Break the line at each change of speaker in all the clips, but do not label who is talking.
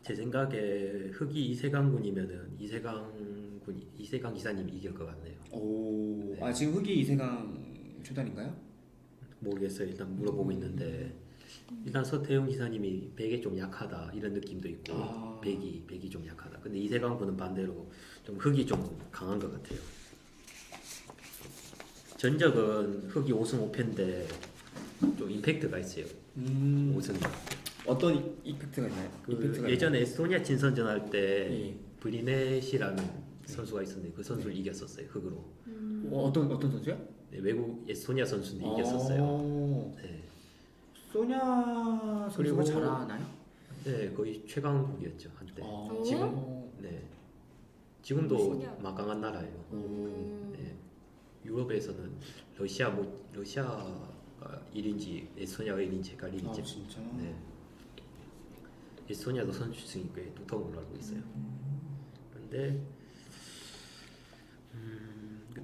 제 생각에 흑이 이세강군이면은 이세강 기사님이 이길 것 같네요.
오,
네.
지금 흑이 이세강 초단인가요?
모르겠어요. 일단 물어보고 있는데 일단 서태웅 기사님이 백에 좀 약하다 이런 느낌도 있고
아,
백이 좀 약하다. 근데 이세강군은 반대로 좀 흑이 좀 강한 것 같아요. 전적은 흑이 5승 5패인데 좀 임팩트가 있어요.
음,
5승.
어떤 이펙트가 있나요?
그
이펙트가
예전에 에스토니아 친선전 할 때
예.
브리넷이라는 선수가 있었는데 그 선수를 이겼었어요. 흑으로.
어떤 선수요?
네, 외국 에스토니아 선수인데 이겼었어요.
어,
네.
소냐 선수가
그리고
잘하나요?
네, 거의 최강국이었죠 한때.
지금
네, 지금도
신기하다.
막강한 나라예요.
음.
네, 유럽에서는 러시아가 1인지 에스토니아가 1인지 헷갈리겠죠.
진짜?
네, 에스토니아도 선수층이 꽤 두터운 걸로 알고 있어요. 그런데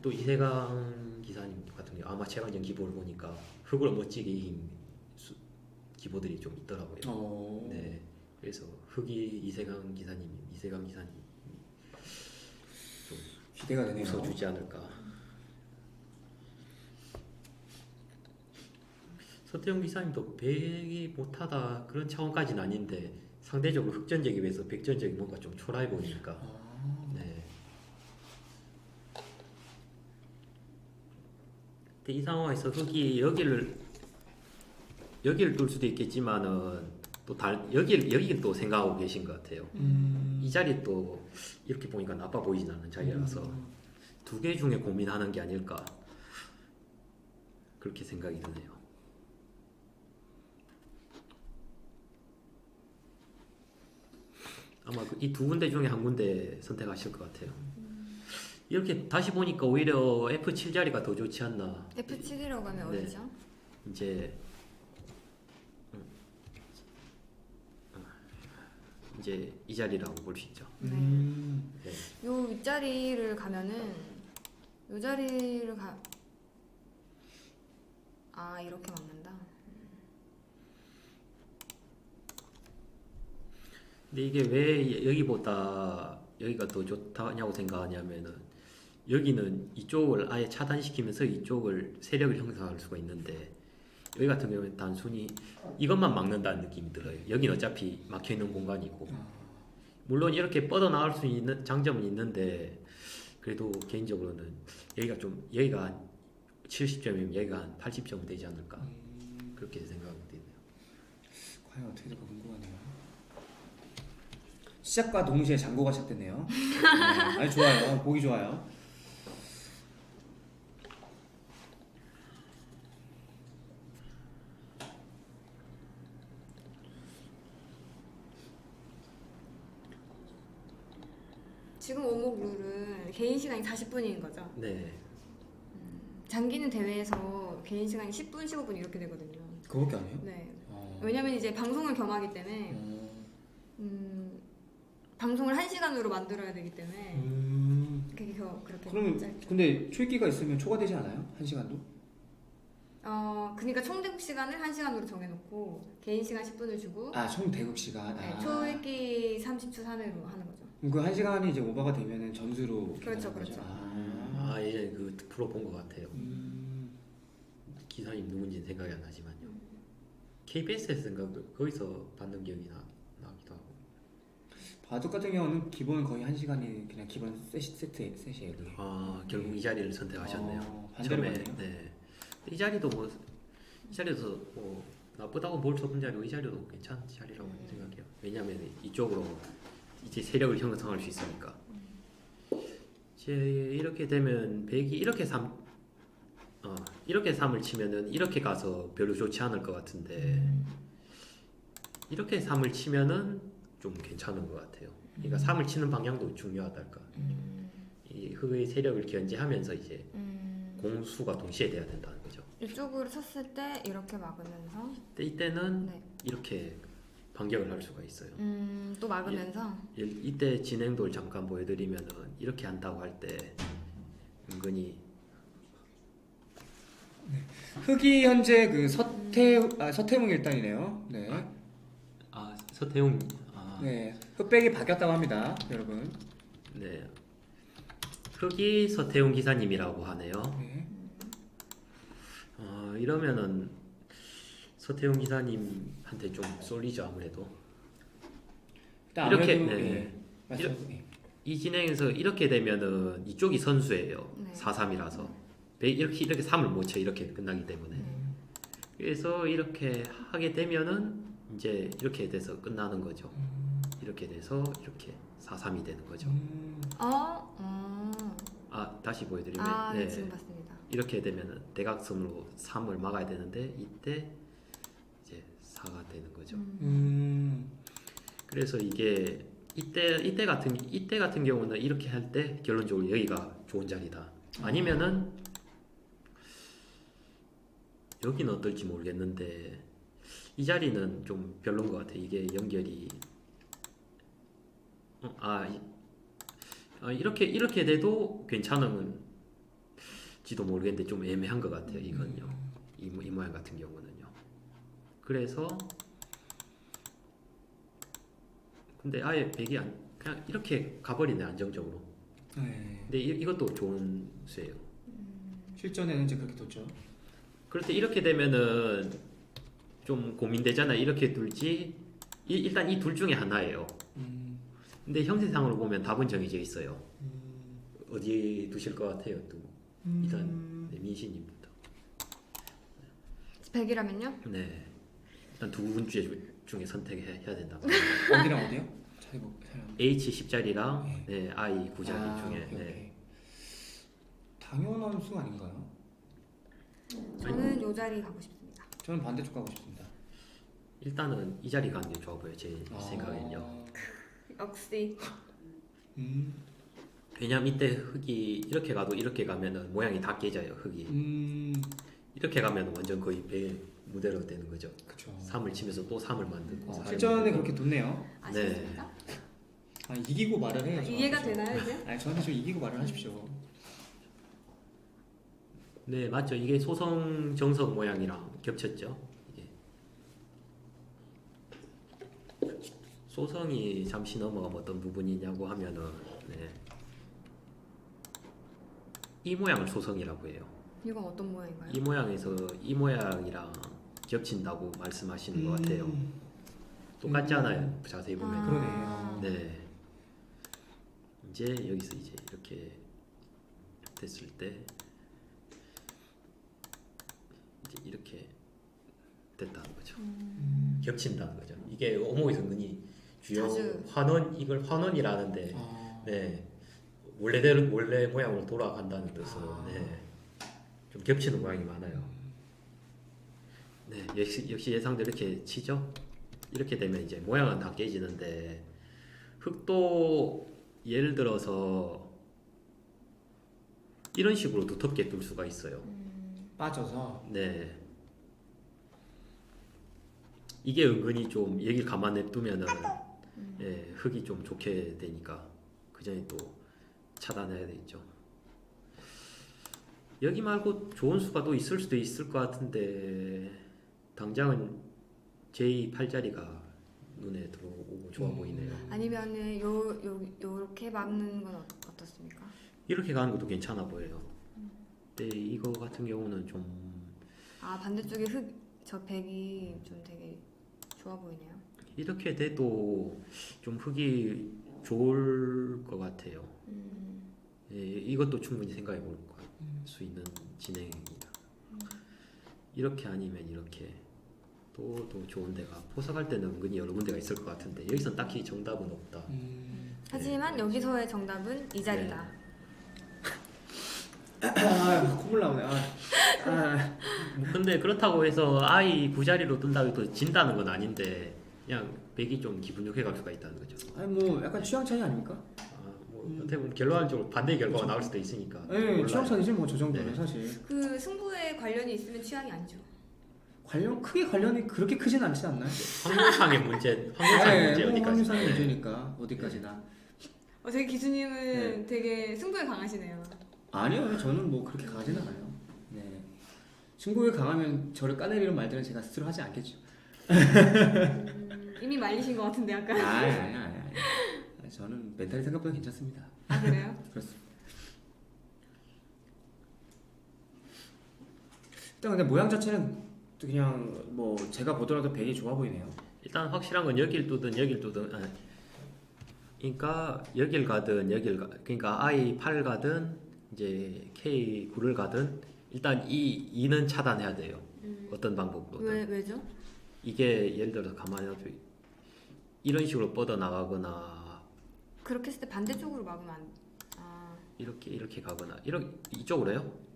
또 이세강 기사님 같은 경우 아마추어전 기보를 보니까 흙으로 멋지게 이긴 기보들이 좀 있더라고요. 네, 그래서 흑이 이세강 기사님 좀
기대가 되네요.
웃어주지 않을까. 서태웅 기사님도 백이 못하다 그런 차원까지는 아닌데 상대적으로 흑전적에 비해서 백전적이 뭔가 좀 초라해 보이니까. 네. 근데 이 상황에서 흑이 여기를 뚫을 수도 있겠지만은 여기는 또 생각하고 계신 것 같아요. 이 자리 또 이렇게 보니까 나빠 보이진 않는 자리라서 두 개 중에 고민하는 게 아닐까 그렇게 생각이 드네요. 아마 이 두 군데 중에 한 군데 선택하실 것 같아요. 이렇게 다시 보니까 오히려 F7 자리가 더 좋지 않나.
F7이라고 하면
네.
어디죠?
이제 이제 이 자리라고 볼 수 있죠. 네.
요 윗자리를 가면은 요 자리를 이렇게 막는다.
근데 이게 왜 여기보다 여기가 더 좋다냐고 생각하냐면은 여기는 이쪽을 아예 차단시키면서 이쪽을 세력을 형성할 수가 있는데 여기 같은 경우는 단순히 이것만 막는다는 느낌이 들어요. 여기는 어차피 막혀있는 공간이고 물론 이렇게 뻗어나갈 수 있는 장점은 있는데 그래도 개인적으로는 여기가 한 70점이면 여기가 한 80점 되지 않을까 그렇게 생각이 되네요.
과연 어떻게 될까 궁금하네요. 시작과 동시에 장고가 시작됐네요. 아니 좋아요. 보기 좋아요.
지금 오목 룰은 개인 시간이 40분인 거죠.
네.
장기는 대회에서 개인 시간이 10분, 15분 이렇게 되거든요.
그거밖에 안 해요?
네. 왜냐면 이제 방송을 겸하기 때문에 방송을 1시간으로 만들어야 되기 때문에 그게 그렇게
그러면
짧죠.
근데 초읽기가 있으면 초과되지 않아요? 1시간도?
그러니까 총 대국 시간을 1시간으로 정해놓고 개인 시간 10분을 주고
총 대국 시간.
네, 초읽기 30초 사내로 하는 거죠.
그럼 그 1시간이 이제 오버가 되면은 점수로
그렇죠,
계산하는 거죠?
그렇죠.
예, 그 프로 본 것 같아요. 기사님 누군지 생각이 안 나지만요. KBS에서 거기서 받는 기억이 나기도 하고.
바둑 같은 경우는 기본 거의 1시간이 그냥 기본 세트예요. 그게.
결국 이 자리를 선택하셨네요.
반대로
처음에.
갔네요.
네. 이 자리도 나쁘다고 볼 수 없는 자리고 이 자리도 괜찮은 자리라고 생각해요. 왜냐하면 이쪽으로 이제 세력을 형성할 수 있으니까. 이제 이렇게 되면 백이 이렇게 3을 치면은 이렇게 가서 별로 좋지 않을 것 같은데 이렇게 3을 치면은 좀 괜찮은 것 같아요. 그러니까 3을 치는 방향도 중요하달까. 이 흑의 세력을 견제하면서 이제 공수가 동시에 돼야 된다는 거죠.
이쪽으로 쳤을 때 이렇게 막으면서
근데 이때는
네.
이렇게 반격을 할 수가 있어요.
또 막으면서
이때 진행도를 잠깐 보여드리면은 이렇게 한다고 할 때 은근히
흑이 현재 그 서태웅 일단이네요. 네.
서태웅
네, 흑백이 바뀌었다고 합니다, 여러분.
네. 흑이 서태웅 기사님이라고 하네요.
네.
이러면은 서태웅 기사님한테 좀 쏠리죠 아무래도.
일단
이렇게,
아무래도
네.
네. 말씀하세요. 네.
이 진행에서 이렇게 되면은 이쪽이 선수예요.
네.
4-3이라서 이렇게 3을 못 쳐 이렇게 끝나기 때문에. 그래서 이렇게 하게 되면은 이제 이렇게 돼서 끝나는 거죠. 이렇게 돼서 이렇게 4-3이 되는 거죠. 다시 보여드리면
네, 지금 봤습니다.
이렇게 되면은 대각선으로 3을 막아야 되는데 이때 이제 4가 되는 거죠. 그래서 이게 이때 같은 경우는 이렇게 할 때 결론적으로 여기가 좋은 자리다. 아니면은 여기는 어떨지 모르겠는데 이 자리는 좀 별론 것 같아. 이게 연결이 이렇게 돼도 괜찮은지도 모르겠는데 좀 애매한 것 같아요. 이건요. 이 모양 같은 경우는요. 그래서 근데 아예 백이 그냥 이렇게 가버리네 안정적으로.
네.
근데 이것도 좋은 수예요.
실전에는 이제 그렇게 뒀죠.
그럴 때 이렇게 되면은 좀 고민되잖아. 이렇게 둘지 일단 이 둘 중에 하나예요. 근데 형태상으로 보면 답은 정해져 있어요. 어디 두실 것 같아요? 또 일단 민신님부터.
100이라면요?
네. 일단 두 분 중에 선택해야 된다.
어디랑 어디요? 사람.
H 10자리랑 네, I 9자리 중에.
오케이,
네.
오케이. 당연한 수 아닌가요?
저는 요 자리 가고 싶습니다.
저는 반대쪽 가고 싶습니다.
일단은 이 자리 가는 게 좋아 보여요. 제 생각엔요.
역시.
왜냐면 이때 흙이 이렇게 가도 이렇게 가면은 모양이 다 깨져요. 흙이. 이렇게 가면 완전 거의 배 무대로 되는 거죠.
그렇죠.
3을 치면서 또 3을 만들고. 4를
실전에
만들고.
그렇게 뒀네요.
아시겠습니까?
이기고 말을 해요.
이해가 되나요 이제?
저한테 좀 이기고 말을 하십시오.
네, 맞죠. 이게 소성 정석 모양이랑 겹쳤죠. 이게. 소성이 잠시 넘어가면 어떤 부분이냐고 하면은 이 모양을 소성이라고 해요.
이건 어떤 모양인가요?
이 모양에서 이 모양이랑 겹친다고 말씀하시는 것 같아요. 똑같잖아요. 자세히 보면.
그러네요.
네. 이제 여기서 이제 이렇게 됐을 때 이제 이렇게 됐다는 거죠. 겹친다는 거죠. 이게 오목에서 은근히 주요
자주.
이걸 환원이라는데 네. 원래 모양으로 돌아간다는 뜻으로 네. 좀 겹치는 모양이 많아요. 네, 역시 예상대로 이렇게 치죠. 이렇게 되면 이제 모양은 다 깨지는데 흙도 예를 들어서 이런 식으로 두텁게 둘 수가 있어요.
빠져서.
네. 이게 은근히 좀 얘기 가만 냅두면은 예, 흙이 좀 좋게 되니까 그 전에 또 차단해야 되겠죠. 여기 말고 좋은 수가 또 있을 수도 있을 것 같은데 당장은 제8자리가 눈에 들어오고 좋아 보이네요.
아니면은 요렇게 막는 건 어떻습니까?
이렇게 가는 것도 괜찮아 보여요. 근데 이거 같은 경우는 좀
반대쪽에 저 백이 좀 되게 좋아 보이네요.
이렇게 돼도 좀 흙이 좋을 것 같아요. 예, 이것도 충분히 생각해 볼 수 있는 진행입니다. 이렇게 아니면 이렇게 또 좋은 데가 포석할 때는 은근히 여러 군데가 있을 것 같은데 여기선 딱히 정답은 없다.
하지만 여기서의 정답은 이 자리다.
콧물 나오네.
근데 그렇다고 해서 I 9자리로 뜬다고 해도 진다는 건 아닌데 그냥 백이 좀 기분 좋게 갈 수가 있다는 거죠.
뭐 약간 취향 차이 아닙니까?
어떻게 보면 결과적으로 반대 결과가 나올 수도 있으니까.
네, 취향 차이지 뭐 저 정도는
네.
사실.
그 승부에 관련이 있으면 취향이 아니죠.
크게 관련이 그렇게 크진 않지 않나요?
확률상의 문제 어디까지?
확률상의 문제니까 어디까지나.
되게 기수님은 되게 승부에 강하시네요.
아니요, 저는 뭐 그렇게 강하진 않아요. 네, 승부에 강하면 저를 까내리는 말들은 제가 스스로 하지 않겠죠.
이 이미 말리신 것 같은데 약간.
아니. 저는 멘탈이 생각보다 괜찮습니다.
아 그래요?
그렇습니다. 일단 근데 모양 자체는 그냥 뭐 제가 보더라도 되게 좋아 보이네요.
일단 확실한 건 여길 뚜든 그러니까 여길 가든 그러니까 I8 가든 이제 K9를 가든 일단 이 2는 차단해야 돼요. 어떤 방법으로든.
왜죠?
이게 예를 들어서 가만히 놔둬 이런 식으로 뻗어 나가거나
그렇게 했을 때 반대쪽으로 막으면 안. 아
이렇게 가거나 이쪽으로요?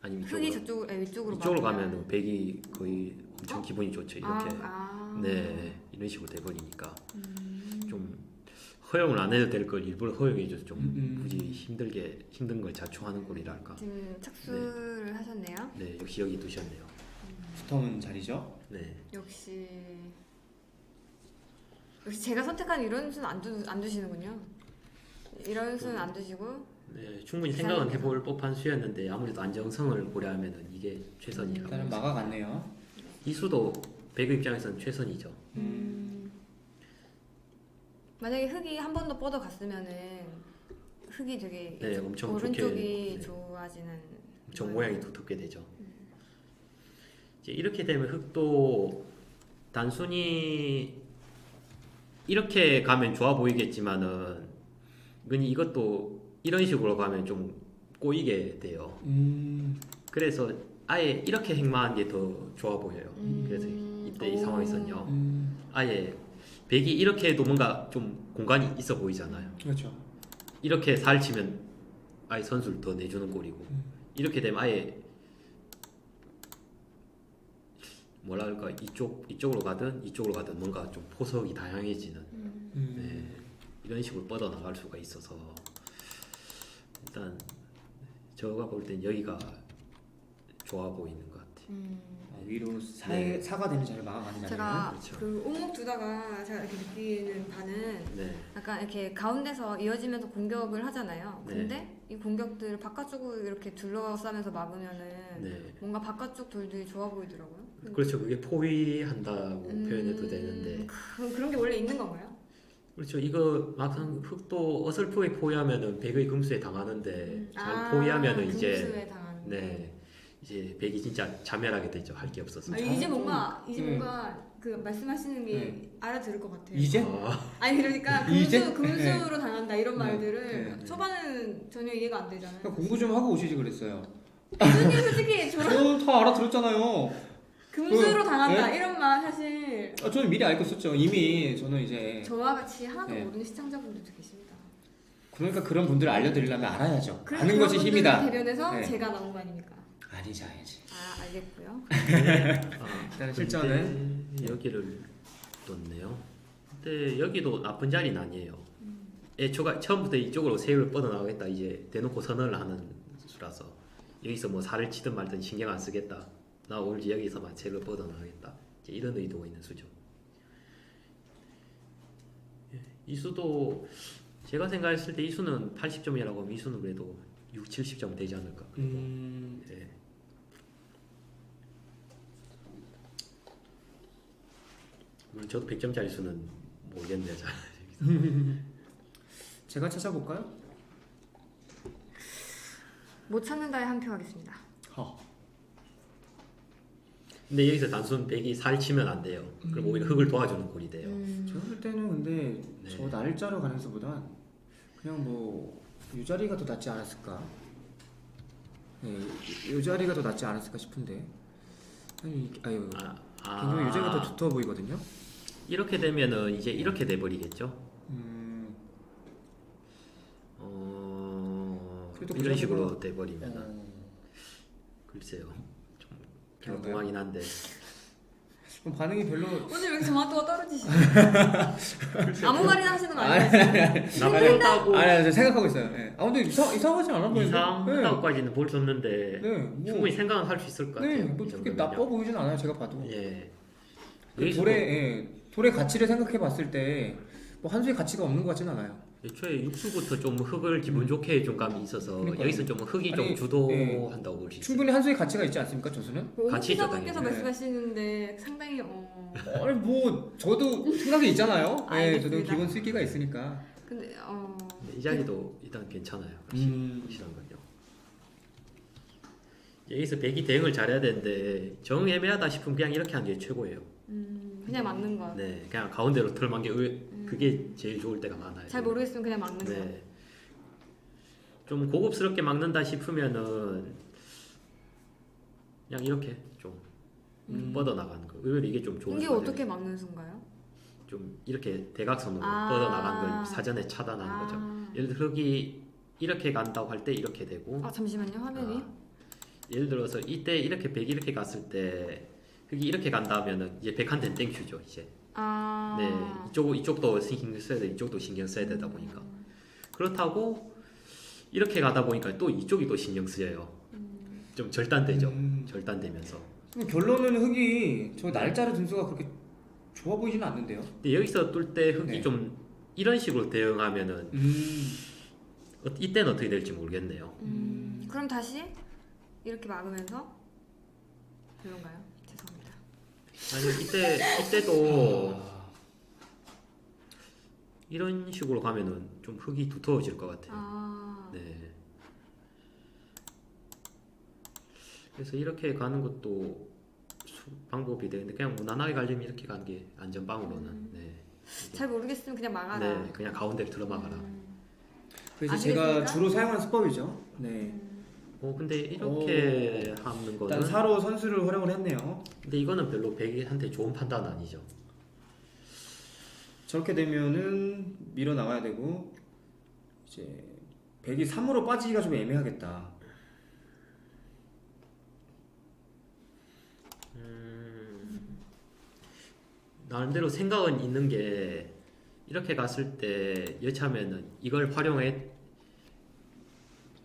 아니면
흙이 저쪽으로 위쪽으로
이쪽으로
막으면.
가면 백이 거의 엄청 기분이 좋죠. 이렇게 네 이런 식으로 돼버리니까 좀 허용을 안 해도 될 걸 일부러 허용해줘서 좀 굳이 힘든 걸 자초하는 꼴이랄까.
지금 착수를 하셨네요.
네 역시 여기 두셨네요.
스톰은 자리죠.
네
역시 제가 선택한 이런 수는 안 두시는군요. 이런 수는 안 두시고.
네, 충분히 생각은 해볼 법한 수였는데 아무래도 안정성을 고려하면은 이게 최선이라고.
일단은 막아갔네요.
이 수도 배그 입장에서는 최선이죠.
만약에 흙이 한 번 더 뻗어 갔으면은 흙이 되게
네, 엄청
오른쪽이
좋게, 네.
좋아지는.
엄청 모양이 두텁게 되죠. 이제 이렇게 되면 흙도 단순히 이렇게 가면 좋아 보이겠지만은 이것도 이런 식으로 가면 좀 꼬이게 돼요. 그래서 아예 이렇게 행마한 게 더 좋아 보여요. 그래서 이때 이 상황에서는요. 아예 백이 이렇게 해도 뭔가 좀 공간이 있어 보이잖아요.
그렇죠.
이렇게 살 치면 아예 선수를 더 내주는 꼴이고 이렇게 되면 아예 뭐라 할까 이쪽으로 가든 뭔가 좀 포석이 다양해지는 네, 이런 식으로 뻗어 나갈 수가 있어서 일단 제가 볼 땐 여기가 좋아 보이는 것 같아요.
위로
네.
사가 되는 자리를 막아가는 자리는
제가
그렇죠.
그 오목 두다가 제가 이렇게 느끼는 바는
네,
약간 이렇게 가운데서 이어지면서 공격을 하잖아요.
네.
근데 이 공격들을 바깥쪽으로 이렇게 둘러싸면서 막으면은
네.
뭔가 바깥쪽 돌들이 좋아 보이더라고요.
그렇죠. 그게 포위한다고 표현해도 되는데
그런 게 원래 있는 건가요?
그렇죠. 이거 막상 흙도 어설프게 포위하면은 백의 금수에 당하는데 잘 포위하면은 이제
금수에 당하는.
네 이제 백이 진짜 자멸하게 되죠. 할 게 없어서.
이제 뭔가 그 말씀하시는 게 알아들을 것 같아요.
이제?
아니 그러니까
이제?
금수로 당한다 이런
네.
말들을
네.
초반에는 전혀 이해가 안 되잖아요.
공부 좀 하고 오시지 그랬어요.
교수님 솔직히 저런
다 알아들었잖아요.
금수로 당한다
네?
이런 말 사실
저는 미리 알고 있었죠. 이미 저는 이제
저와 같이 하나도
네.
모르는 시청자분들도 계십니다.
그러니까 그런 분들을 알려드리려면 알아야죠.
그래서
아는 것이
그런
힘이다.
분들을 대변해서
네.
제가 나온 거 아닙니까?
아니지 아니지.
알겠고요.
일단 실전은
근데 여기를 뒀네요. 근데 여기도 나쁜 자리는 아니에요. 처음부터 이쪽으로 세율을 뻗어나가겠다 이제 대놓고 선언을 하는 수라서 여기서 뭐 살을 치든 말든 신경 안 쓰겠다. 나 오늘 여기서만 세율을 뻗어나가겠다. 이제 이런 의도가 있는 수죠. 이 수도 제가 생각했을 때 이 수는 80점이라고 하면 이 수는 그래도 6, 70점 되지 않을까. 네. 물론 저도 100점짜리 수는 모르겠네요. 잘.
제가 찾아볼까요?
못 찾는다에 한 표 하겠습니다.
근데 여기서 단순 백이 살 치면 안 돼요. 그럼 오히려 흙을 도와주는 꼴이 돼요.
제가 볼 때는 근데
네.
저 날짜로 가는 수보다 그냥 뭐 이 자리가 더 낫지 않았을까? 네, 이 자리가 더 낫지 않았을까 싶은데. 굉장히 이 자리가 더 두터워 보이거든요.
이렇게 되면은 이제 이렇게 돼버리겠죠.
그래도
이런
그
식으로 돼버리면은 글쎄요. 좀
그런가요?
궁금하긴 한데.
그럼 반응이 별로
오늘 왜 이렇게 정확도가 떨어지시죠? 아무 말이나 하시는 거 아니에요?
나쁘다고
아니 저 생각하고 있어요. 네. 근데 이상하지 않아 보이는데.
이상하다고까지는 볼 수 없는데
네. 뭐,
충분히 생각은 할 수 있을 것 같아요.
뭐
이
그렇게
정도면요.
나빠 보이진 않아요. 제가 봐도.
예.
그 돌의 가치를 생각해 봤을 때 뭐 한 수의 가치가 없는 것 같지는 않아요.
애초에 육수부터 좀 흙을 기분 좋게 해준 감이 있어서
그러니까요.
여기서 좀 흙이 좀
아니,
주도한다고 볼 수 있어요.
충분히 한 수의 가치가 있지 않습니까, 저수는?
같이 있죠,
홍시사분께서
당연히.
말씀하시는데 상당히
아니 뭐 저도 생각이 있잖아요. 네, 저도
알겠습니다.
기본 쓸기가 있으니까.
근데
이 자리도 일단 괜찮아요. 확실한 건요. 여기서 백이 대응을 잘해야 되는데 정 애매하다 싶으면 그냥 이렇게 하는 게 최고예요.
그냥 막는 거.
네, 그냥 가운데로 털만 게 그게 제일 좋을 때가 많아요.
잘 모르겠으면 그냥 막는 거.
네. 좀 고급스럽게 막는다 싶으면은 그냥 이렇게 좀 뻗어 나가는 거. 의외로 이게 좀 좋은
이게
수가
어떻게
돼요.
막는 수인가요?
좀 이렇게 대각선으로
아.
뻗어 나가는 걸 사전에 차단하는 거죠. 예를 들어 흙이 이렇게 간다고 할 때 이렇게 되고
잠시만요, 화면이.
예를 들어서 이때 이렇게 백이 이렇게 갔을 때 흙이 이렇게 간다면은 이제 백한테는 땡큐죠 이제. 네, 이쪽도 신경 써야 돼, 이쪽도 신경 써야 되다 보니까 그렇다고 이렇게 가다 보니까 또 이쪽이 또 신경 쓰여요. 좀 절단되죠. 절단되면서.
그럼 결론은 흙이 저 날짜를 등수가 그렇게 좋아 보이지는 않는데요.
근데 여기서 뚫 때 흙이
네.
좀 이런 식으로 대응하면은 이때는 어떻게 될지 모르겠네요.
그럼 다시 이렇게 막으면서 그런가요? 죄송합니다.
아니 이때도 이런 식으로 가면은 좀 흙이 두터워질 것 같아요. 네. 그래서 이렇게 가는 것도 방법이 되는데 그냥 무난하게 가려면 이렇게 가는 게 안전빵으로는. 네.
잘 모르겠으면 그냥 막아라.
네, 그냥 가운데를 들어막아라.
그래서
아시겠습니까?
제가 주로 사용하는 수법이죠. 네.
근데 이렇게 하는
일단
거는
4로 선수를 활용을 했네요.
근데 이거는 별로 백이한테 좋은 판단은 아니죠.
저렇게 되면은 밀어 나가야 되고 이제 백이 3으로 빠지기가 좀 애매하겠다.
나름대로 생각은 있는 게 이렇게 갔을 때 여차하면은 이걸 활용해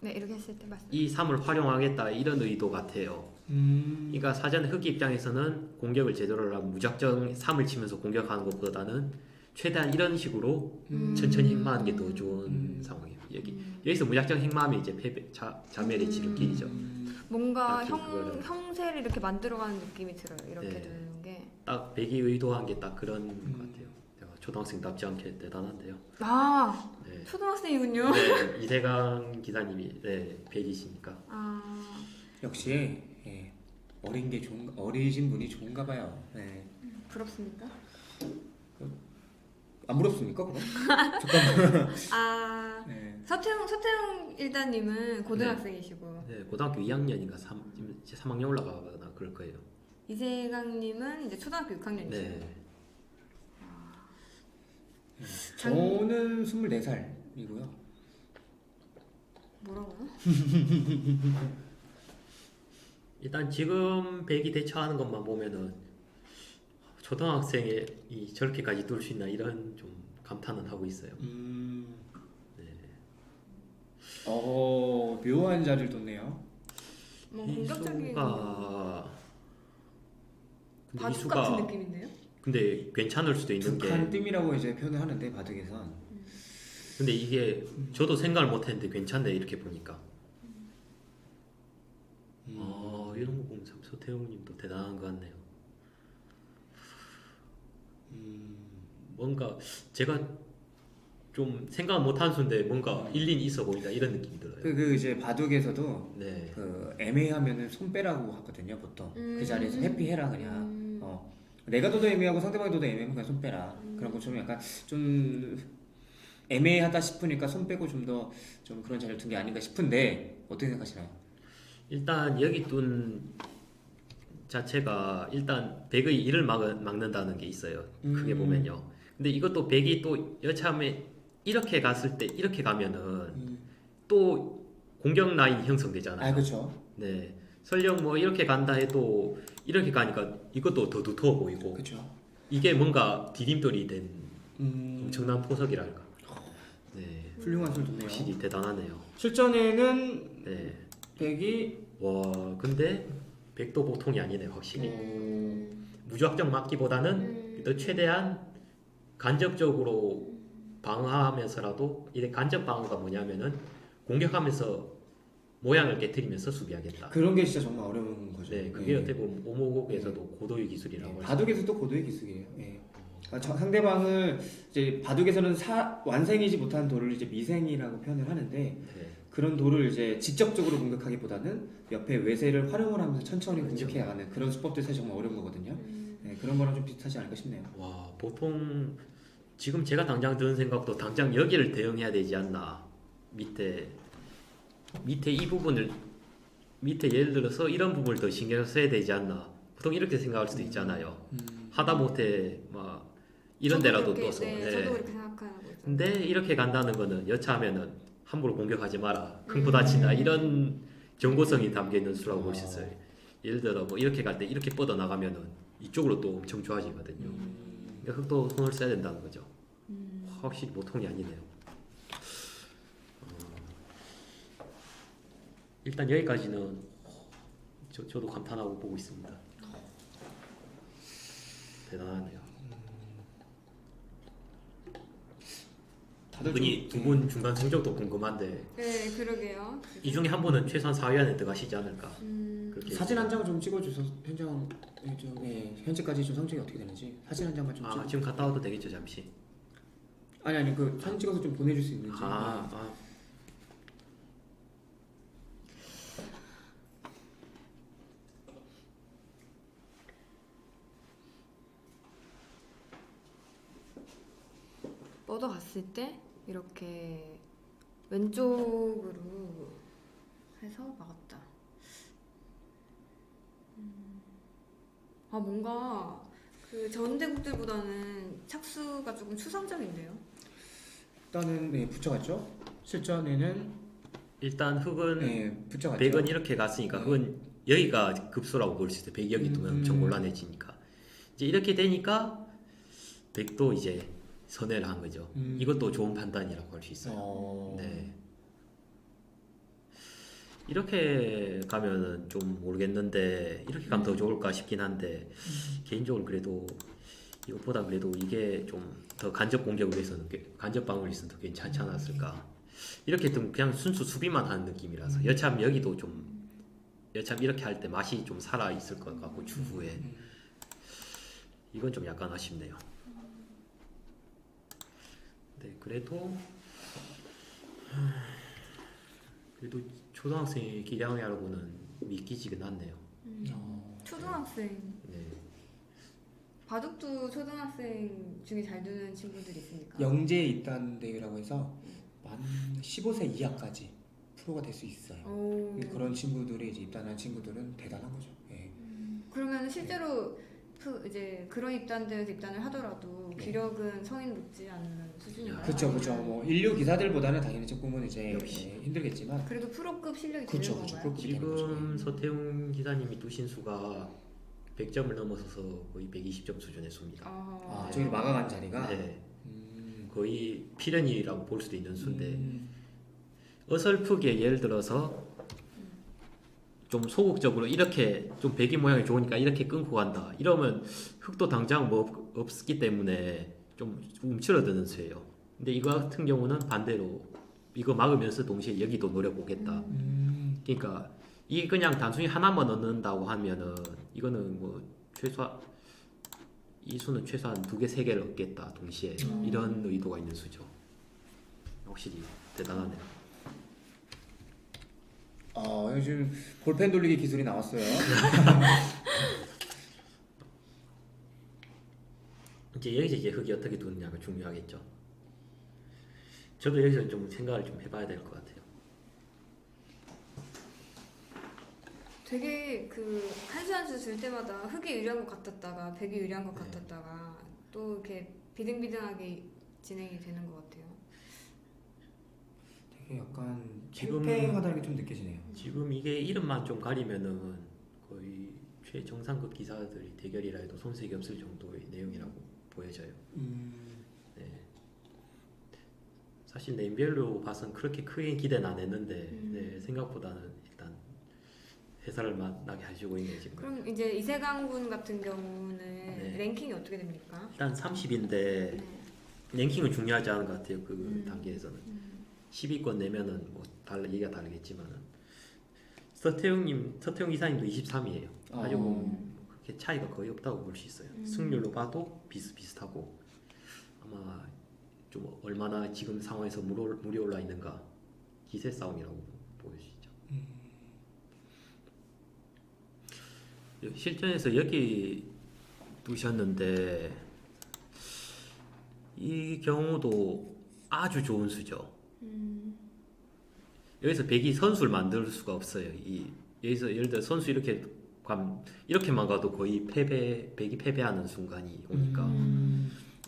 네, 이렇게 했을 때 맞습니다.
이 3을 활용하겠다 이런 의도 같아요. 그러니까 사전 흑기 입장에서는 공격을 제대로 하면 무작정 3을 치면서 공격하는 것보다는 최대한 이런 식으로 천천히 행마하는 게 더 좋은 상황이에요. 여기서 무작정 행마하면 이제 자멸의 지름길이죠.
뭔가
이렇게 그거를-
형세를 이렇게 만들어가는 느낌이 들어요. 이렇게
네.
되는 게.
딱 백이 의도한 게 딱 그런 것 같아요. 제가 초등학생답지 않게 대단한데요. 네.
초등학생이군요.
네, 이세강 기사님이 백이시니까.
역시 어린 게 어리신 분이 좋은가 봐요. 네.
부럽습니까?
안 부럽습니까 그럼? 네.
서태웅 일단님은 고등학생이시고
네, 고등학교 2학년인가 3학년 올라가거나 그럴 거예요.
이세강님은 이제 초등학교 6학년이시고.
네.
저는 24살이고요.
뭐라고요?
일단 지금 백이 대처하는 것만 보면은 초등학생이 저렇게까지 뚫을 수 있나 이런 좀 감탄은 하고 있어요. 네.
묘한 자리를 뒀네요.
뭐 공격적인
이수가 근데
바둑 같은 느낌인데요?
근데 괜찮을 수도 있는 게
북한 뜸이라고 이제 표현을 하는데 바둑에선.
근데 이게 저도 생각을 못했는데 괜찮네 이렇게 보니까. 이런 거 보면 참 서태웅님도 대단한 것 같네요. 뭔가 제가 좀 생각 못한 수인데 뭔가 일리는 있어 보인다 이런 느낌이 들어요.
그 이제 바둑에서도
네.
그 애매하면은 손 빼라고 하거든요 보통. 그 자리에서 회피해라 그냥. 내가 둬도 애매하고 상대방이 둬도 애매하면 그냥 손 빼라. 그런 것처럼 약간 좀 애매하다 싶으니까 손 빼고 좀 더 좀 그런 자리를 둔 게 아닌가 싶은데 어떻게 생각하시나요?
일단 여기 둔 자체가 일단 백의 일을 막는다는 게 있어요. 크게 보면요. 근데 이것도 백이 또 여차하면 이렇게 갔을 때 이렇게 가면은 또 공격 라인이 형성되잖아요.
그렇죠.
네. 설령 뭐 이렇게 간다 해도 이렇게 가니까 이것도 더 두터워 보이고.
그렇죠.
이게 뭔가 디딤돌이 된 엄청난 포석이랄까. 네.
훌륭한 술 좋네요.
확실히 대단하네요.
실전에는
네.
백이
근데 백도 보통이 아니네 확실히. 무작정 막기보다는 또 최대한 간접적으로 방어하면서라도 이게 간접 방어가 뭐냐면은 공격하면서 모양을 깨뜨리면서 수비하겠다.
그런 게 진짜 정말 어려운 거죠.
네, 그게 어떻게 보면 오목에서도 고도의 기술이라고 할 수.
바둑에서도 고도의 기술이에요. 예. 그러니까 상대방을 이제 바둑에서는 완생이지 못한 돌을 이제 미생이라고 표현을 하는데
네.
그런 돌을 이제 직접적으로 공격하기보다는 옆에 외세를 활용을 하면서 천천히
그렇죠.
공격해 나가는 그런 수법들이 사실 정말 어려운 거거든요. 네, 그런 거랑 좀 비슷하지 않을까 싶네요.
와, 보통 지금 제가 당장 드는 생각도 당장 여기를 대응해야 되지 않나. 밑에 이 부분을 밑에 예를 들어서 이런 부분을 더 신경 써야 되지 않나. 보통 이렇게 생각할 수도 있잖아요. 하다 못해 막 이런 데라도 떠서.
네,
네.
저도 그렇게 생각하고 있어요.
근데 이렇게 간다는 거는 여차하면은 함부로 공격하지 마라. 큰 코 다친다. 이런 경고성이 담겨 있는 수라고 볼 수 있어요. 예를 들어 뭐 이렇게 갈 때 이렇게 뻗어 나가면은 이쪽으로 또 엄청 좋아지거든요. 그러니까 흑도 손을 써야 된다는 거죠. 확실히 보통이 아니네요. 일단 여기까지는 저도 감탄하고 보고 있습니다. 대단하네요. 분이 두 분 중간 성적도 궁금한데
네, 그러게요.
이 중에 한 분은 최소한 4위 안에 들어가시지 않을까. 그렇게
사진 한 장 좀 찍어주셔서 현재까지 좀 성적이 어떻게 되는지 사진 한 장만 좀 찍어.
지금 갔다 와도 되겠죠 잠시.
아니 그 사진 찍어서 좀 보내줄 수 있는지.
뻗어갔을 때 이렇게 왼쪽으로 해서 막았다. 뭔가 그 전대국들보다는 착수가 조금 추상적인데요.
일단은 네, 붙여갔죠. 실전에는
일단 흑은
네, 붙여갔죠.
백은 이렇게 갔으니까 흑은 여기가 급소라고 볼 수 있어요. 백이 여기 두면 엄청 곤란해지니까. 이제 이렇게 되니까 백도 이제 선회를 한 거죠. 이것도 좋은 판단이라고 할 수 있어요. 네. 이렇게 가면은 좀 모르겠는데 이렇게 가면 더 좋을까 싶긴 한데 개인적으로 그래도 이것보다 그래도 이게 좀 더 간접 공격을 위해서는 간접 방어를 위해서는 더 괜찮지 않았을까. 이렇게 좀 그냥 순수 수비만 하는 느낌이라서 여참 여기도 좀 여참 이렇게 할 때 맛이 좀 살아 있을 것 같고 추후에 이건 좀 약간 아쉽네요. 네, 그래도 초등학생의 기량이라고는 믿기지가 않네요.
초등학생.
네.
바둑도 초등학생 중에 잘 두는 친구들이 있으니까.
영재 입단 대회라고 해서 만 15세 이하까지 프로가 될 수 있어요. 그런 친구들이 이제 입단한 친구들은 대단한 거죠. 예.
그러면 실제로 이제 그런 입단대에서 입단을 하더라도 기력은 성인 못지 않는 수준인가요?
그렇죠. 뭐 인류 기사들보다는 당연히 조금은 이제 힘들겠지만
그래도 프로급 실력이 되는
그렇죠.
건가요?
프로급이 되는 거죠.
지금 서태웅 기사님이 두신 수가 100점을 넘어서서 거의 120점 수준의 수입니다.
저기 막아간 자리가
네. 거의 필연이라고 볼 수도 있는 수인데 어설프게 예를 들어서 좀 소극적으로 이렇게 좀 배기 모양이 좋으니까 이렇게 끊고 간다 이러면 흑도 당장 뭐 없기 때문에 좀 움츠러드는 수예요. 근데 이거 같은 경우는 반대로 이거 막으면서 동시에 여기도 노려보겠다. 그러니까 이게 그냥 단순히 하나만 넣는다고 하면은 이거는 뭐 이 수는 최소한 2개, 3개를 얻겠다 동시에 이런 의도가 있는 수죠. 확실히 대단하네요.
요즘 볼펜 돌리기 기술이 나왔어요.
여기서 이제 흑이 어떻게 두느냐가 중요하겠죠. 저도 여기서 좀 생각을 좀 해봐야 될 것 같아요.
되게 그 한 수 한 수 줄 때마다 흑이 유리한 것 같았다가 백이 유리한 것 같았다가 또 이렇게 비등비등하게 진행이 되는 것 같아요.
되게 약간 팽팽하다는 게 좀 느껴지네요.
지금 이게 이름만 좀 가리면은 거의 최정상급 기사들이 대결이라 해도 손색이 없을 정도의 내용이라고 보여져요. 네. 사실 네임별로 봐선 그렇게 크게 기대는 안 했는데 네, 생각보다는 일단 회사를 만나게 하시고 있네요 지금.
그럼 이제 이세강 군 같은 경우는 랭킹이 어떻게 됩니까?
일단 30인데
네.
랭킹은 중요하지 않은 것 같아요. 그 단계에서는 10위권 내면은 뭐 얘기가 다르겠지만은 서태웅 기사님도 23위예요. 가지고 그렇게 차이가 거의 없다고 볼 수 있어요. 승률로 봐도 비슷비슷하고 아마 좀 얼마나 지금 상황에서 물이 올라 있는가 기세 싸움이라고 보여지죠. 실전에서 여기 두셨는데 이 경우도 아주 좋은 수죠. 여기서 백이 선수를 만들 수가 없어요. 여기서 예를 들어 선수 이렇게만 가도 거의 백이 패배하는 순간이 오니까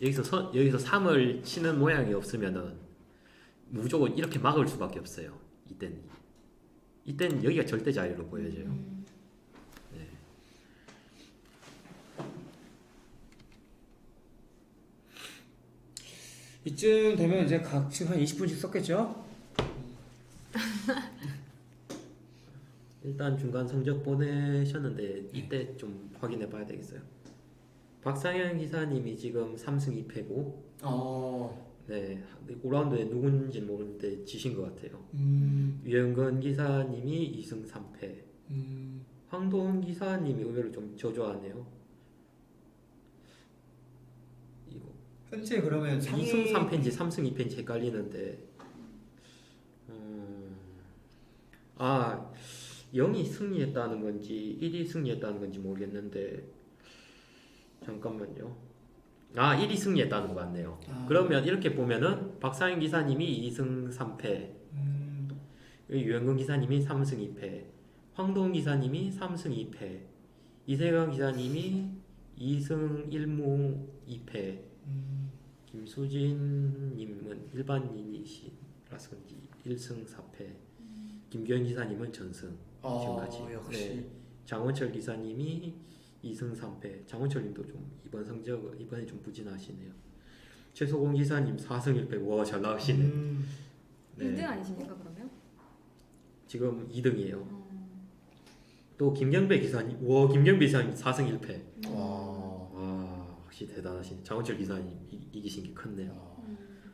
여기서 3을 치는 모양이 없으면은 무조건 이렇게 막을 수밖에 없어요. 이때는 여기가 절대 자리로 보여져요. 네.
이쯤 되면 이제 각층 한 20분씩 썼겠죠?
일단 중간 성적 보내셨는데 이때 좀 확인해 봐야 되겠어요. 박상현 기사님이 지금 3승 2패고 네, 5라운드에 누군지는 모르는데 지신 것 같아요. 유영건 기사님이 2승 3패. 황도훈 기사님이 의외로 좀 저조하네요. 이거
현재 그러면
2승 3패인지 3승 2패인지 헷갈리는데 0이 승리했다는 건지 1이 승리했다는 건지 모르겠는데 잠깐만요. 1이 승리했다는 것 같네요. 그러면 이렇게 보면은 박상현 기사님이 2승 3패, 유영근 기사님이 3승 2패, 황도훈 기사님이 3승 2패, 이세강 기사님이 2승 1무 2패, 김수진님은 일반인이시라서 1승 4패, 김규현 기사님은 전승 지금까지.
역시.
네. 장원철 기사님이 2승 3패. 장원철님도 좀 이번에 좀 부진하시네요. 최소공 기사님 4승 1패. 와, 잘 나가시네.
1등 아니십니까 그러면?
지금 2등이에요. 또 김경배 기사님, 김경배 기사님 4승 1패. 와, 확실히 대단하시네. 장원철 기사님 이기신 게 컸네요.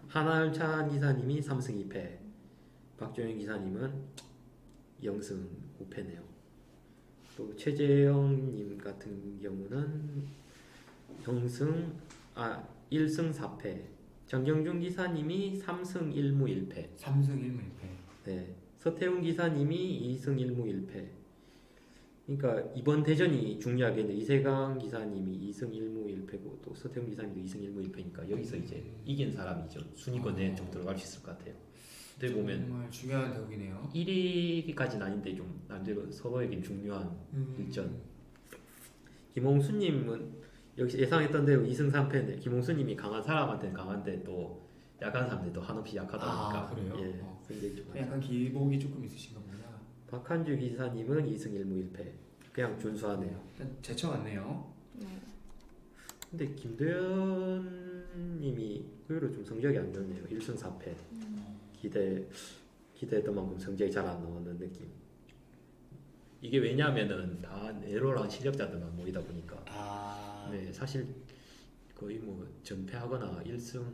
한알찬 기사님이 3승 2패. 박종현 기사님은 0승 5패네요. 또 최재영님 같은 경우는 1승 4패. 정경준 기사님이 3승 1무 1패.
3승 1무 1패.
네. 서태웅 기사님이 2승 1무 1패. 그러니까 이번 대전이 중요하겠네. 이세강 기사님이 2승 1무 1패고 또 서태웅 기사님도 2승 1무 1패니까 여기서 이제 이긴 사람이죠. 순위권 내에 좀 들어갈 수 있을 것 같아요. 어떻게 보면
정말 중요한 대국이네요.
1위까지는 아닌데 좀 남대로 서로에겐 중요한 일전. 김홍수님은 역시 예상했던 대로 2승 3패인데 김홍수님이 강한 사람한테는 강한데 또 약한 사람한테 또 한없이 약하다 보니까
그래요?
예, 성적이 좀
약간 기복이 조금 있으신가 보다.
박한주 기사님은 2승 1무 1패. 그냥 준수하네요.
일단 제쳐왔네요.
근데 김도현님이 의외로 좀 성적이 안 좋네요. 1승 4패. 기대했던 만큼 성적이 잘 안 나오는 느낌. 이게 왜냐하면은 다 네로랑 실력자들만 모이다 보니까. 네, 사실 거의 뭐 전패하거나 1승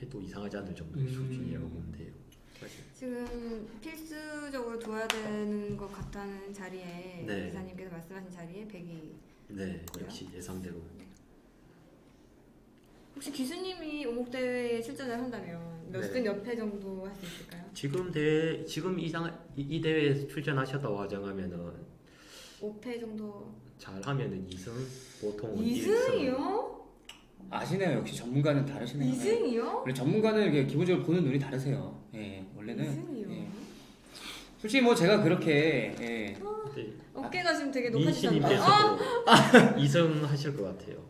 해도 이상하지 않을 정도의 수준이라고 보면 돼요. 사실.
지금 필수적으로 둬야 되는 것 같다는 자리에
네.
기사님께서 말씀하신 자리에 100이
네, 역시 예상대로.
혹시 기수님이 오목대회에 출전을 한다면 몇 승 몇 패 정도 할 수 있을까요?
지금 이 대회에 출전하셨다고 가정하면은
5패 정도.
잘하면은 2승, 보통은
2승이요?
아시네요. 역시 전문가는 다르시네요.
2승이요?
원래 전문가는 이렇게 기본적으로 보는 눈이 다르세요. 예, 원래는.
2승이요?
예. 솔직히 뭐 제가 그렇게
네.
어깨가 지금 되게 높아지셨나요?
민씨님께서도 2승 하실 것 같아요.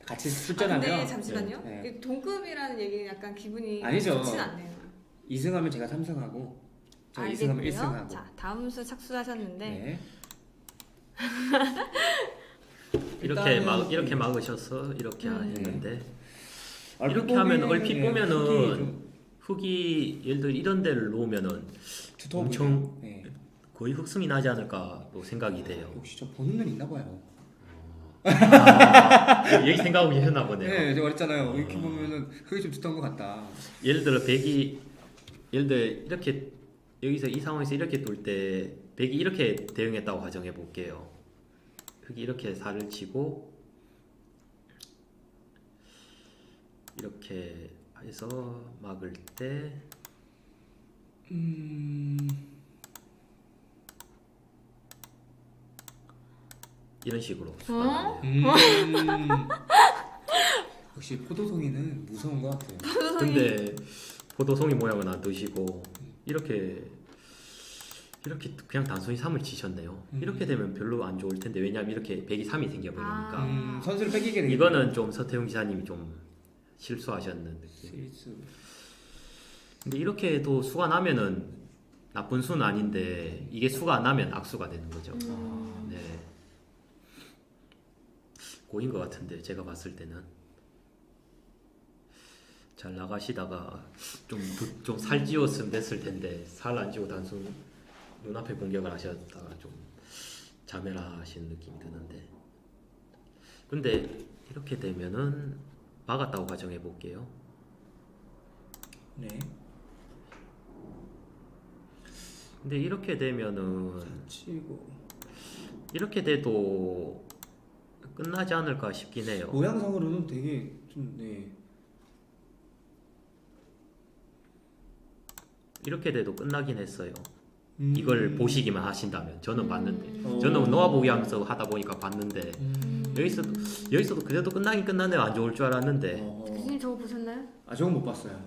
같이 출전하면.
근데 잠시만요.
네.
이 동급이라는 얘기는 약간 기분이
아니죠.
좋진 않네요.
2승하면 제가 3승하고 저 2승하면 1승하고.
자, 다음 수 착수하셨는데
네.
이렇게 막으셔서 이렇게 했는데
얼핏
이렇게 하면
보기에는,
얼핏
예,
보면은 흙이 예를 들어 이런 데를 놓으면은
두터워
엄청
보이네요. 예.
거의 흑승이 나지 않을까로 생각이 돼요.
역시 저 보는 눈 있나 봐요.
여기 생각하고 계셨나 보네요.
네, 제가 말했잖아요. 이렇게 보면은 흙이 좀 두터운 것 같다.
예를 들어 백이 예를 들어 이렇게 여기서 이 상황에서 이렇게 둘 때 백이 이렇게 대응했다고 가정해 볼게요. 흙이 이렇게 살을 치고 이렇게 해서 막을 때 이런 식으로 수가 나네요.
역시 포도송이는 무서운 것 같아요.
근데 포도송이 모양은 안 드시고 이렇게 그냥 단순히 3을 치셨네요. 이렇게 되면 별로 안 좋을 텐데 왜냐하면 이렇게 백이 3이 생겨버리니까
선수를 빼기게 되는
이거는 좀 서태웅 기사님이 좀 실수하셨는 느낌.
실수.
근데 이렇게 해도 수가 나면은 나쁜 수는 아닌데 이게 수가 안 나면 악수가 되는 거죠. 네. 고인 것 같은데 제가 봤을 때는 잘 나가시다가 좀 살찌웠으면 됐을 텐데 살 안 찌고 단순 눈앞에 공격을 하셨다가 좀 자멸하신 느낌이 드는데 근데 이렇게 되면은 막았다고 가정해 볼게요.
네.
근데 이렇게 되면은
치고
이렇게 돼도 끝나지 않을까 싶긴 해요.
모양상으로는 되게 좀 네.
이렇게 돼도 끝나긴 했어요. 이걸 보시기만 하신다면 저는 봤는데
오.
저는 놓아보기 하면서 하다 보니까 봤는데 여기서도 그래도 끝나긴 끝나네요. 안 좋을 줄 알았는데
교수님 저거 보셨나요?
아 저건 못 봤어요.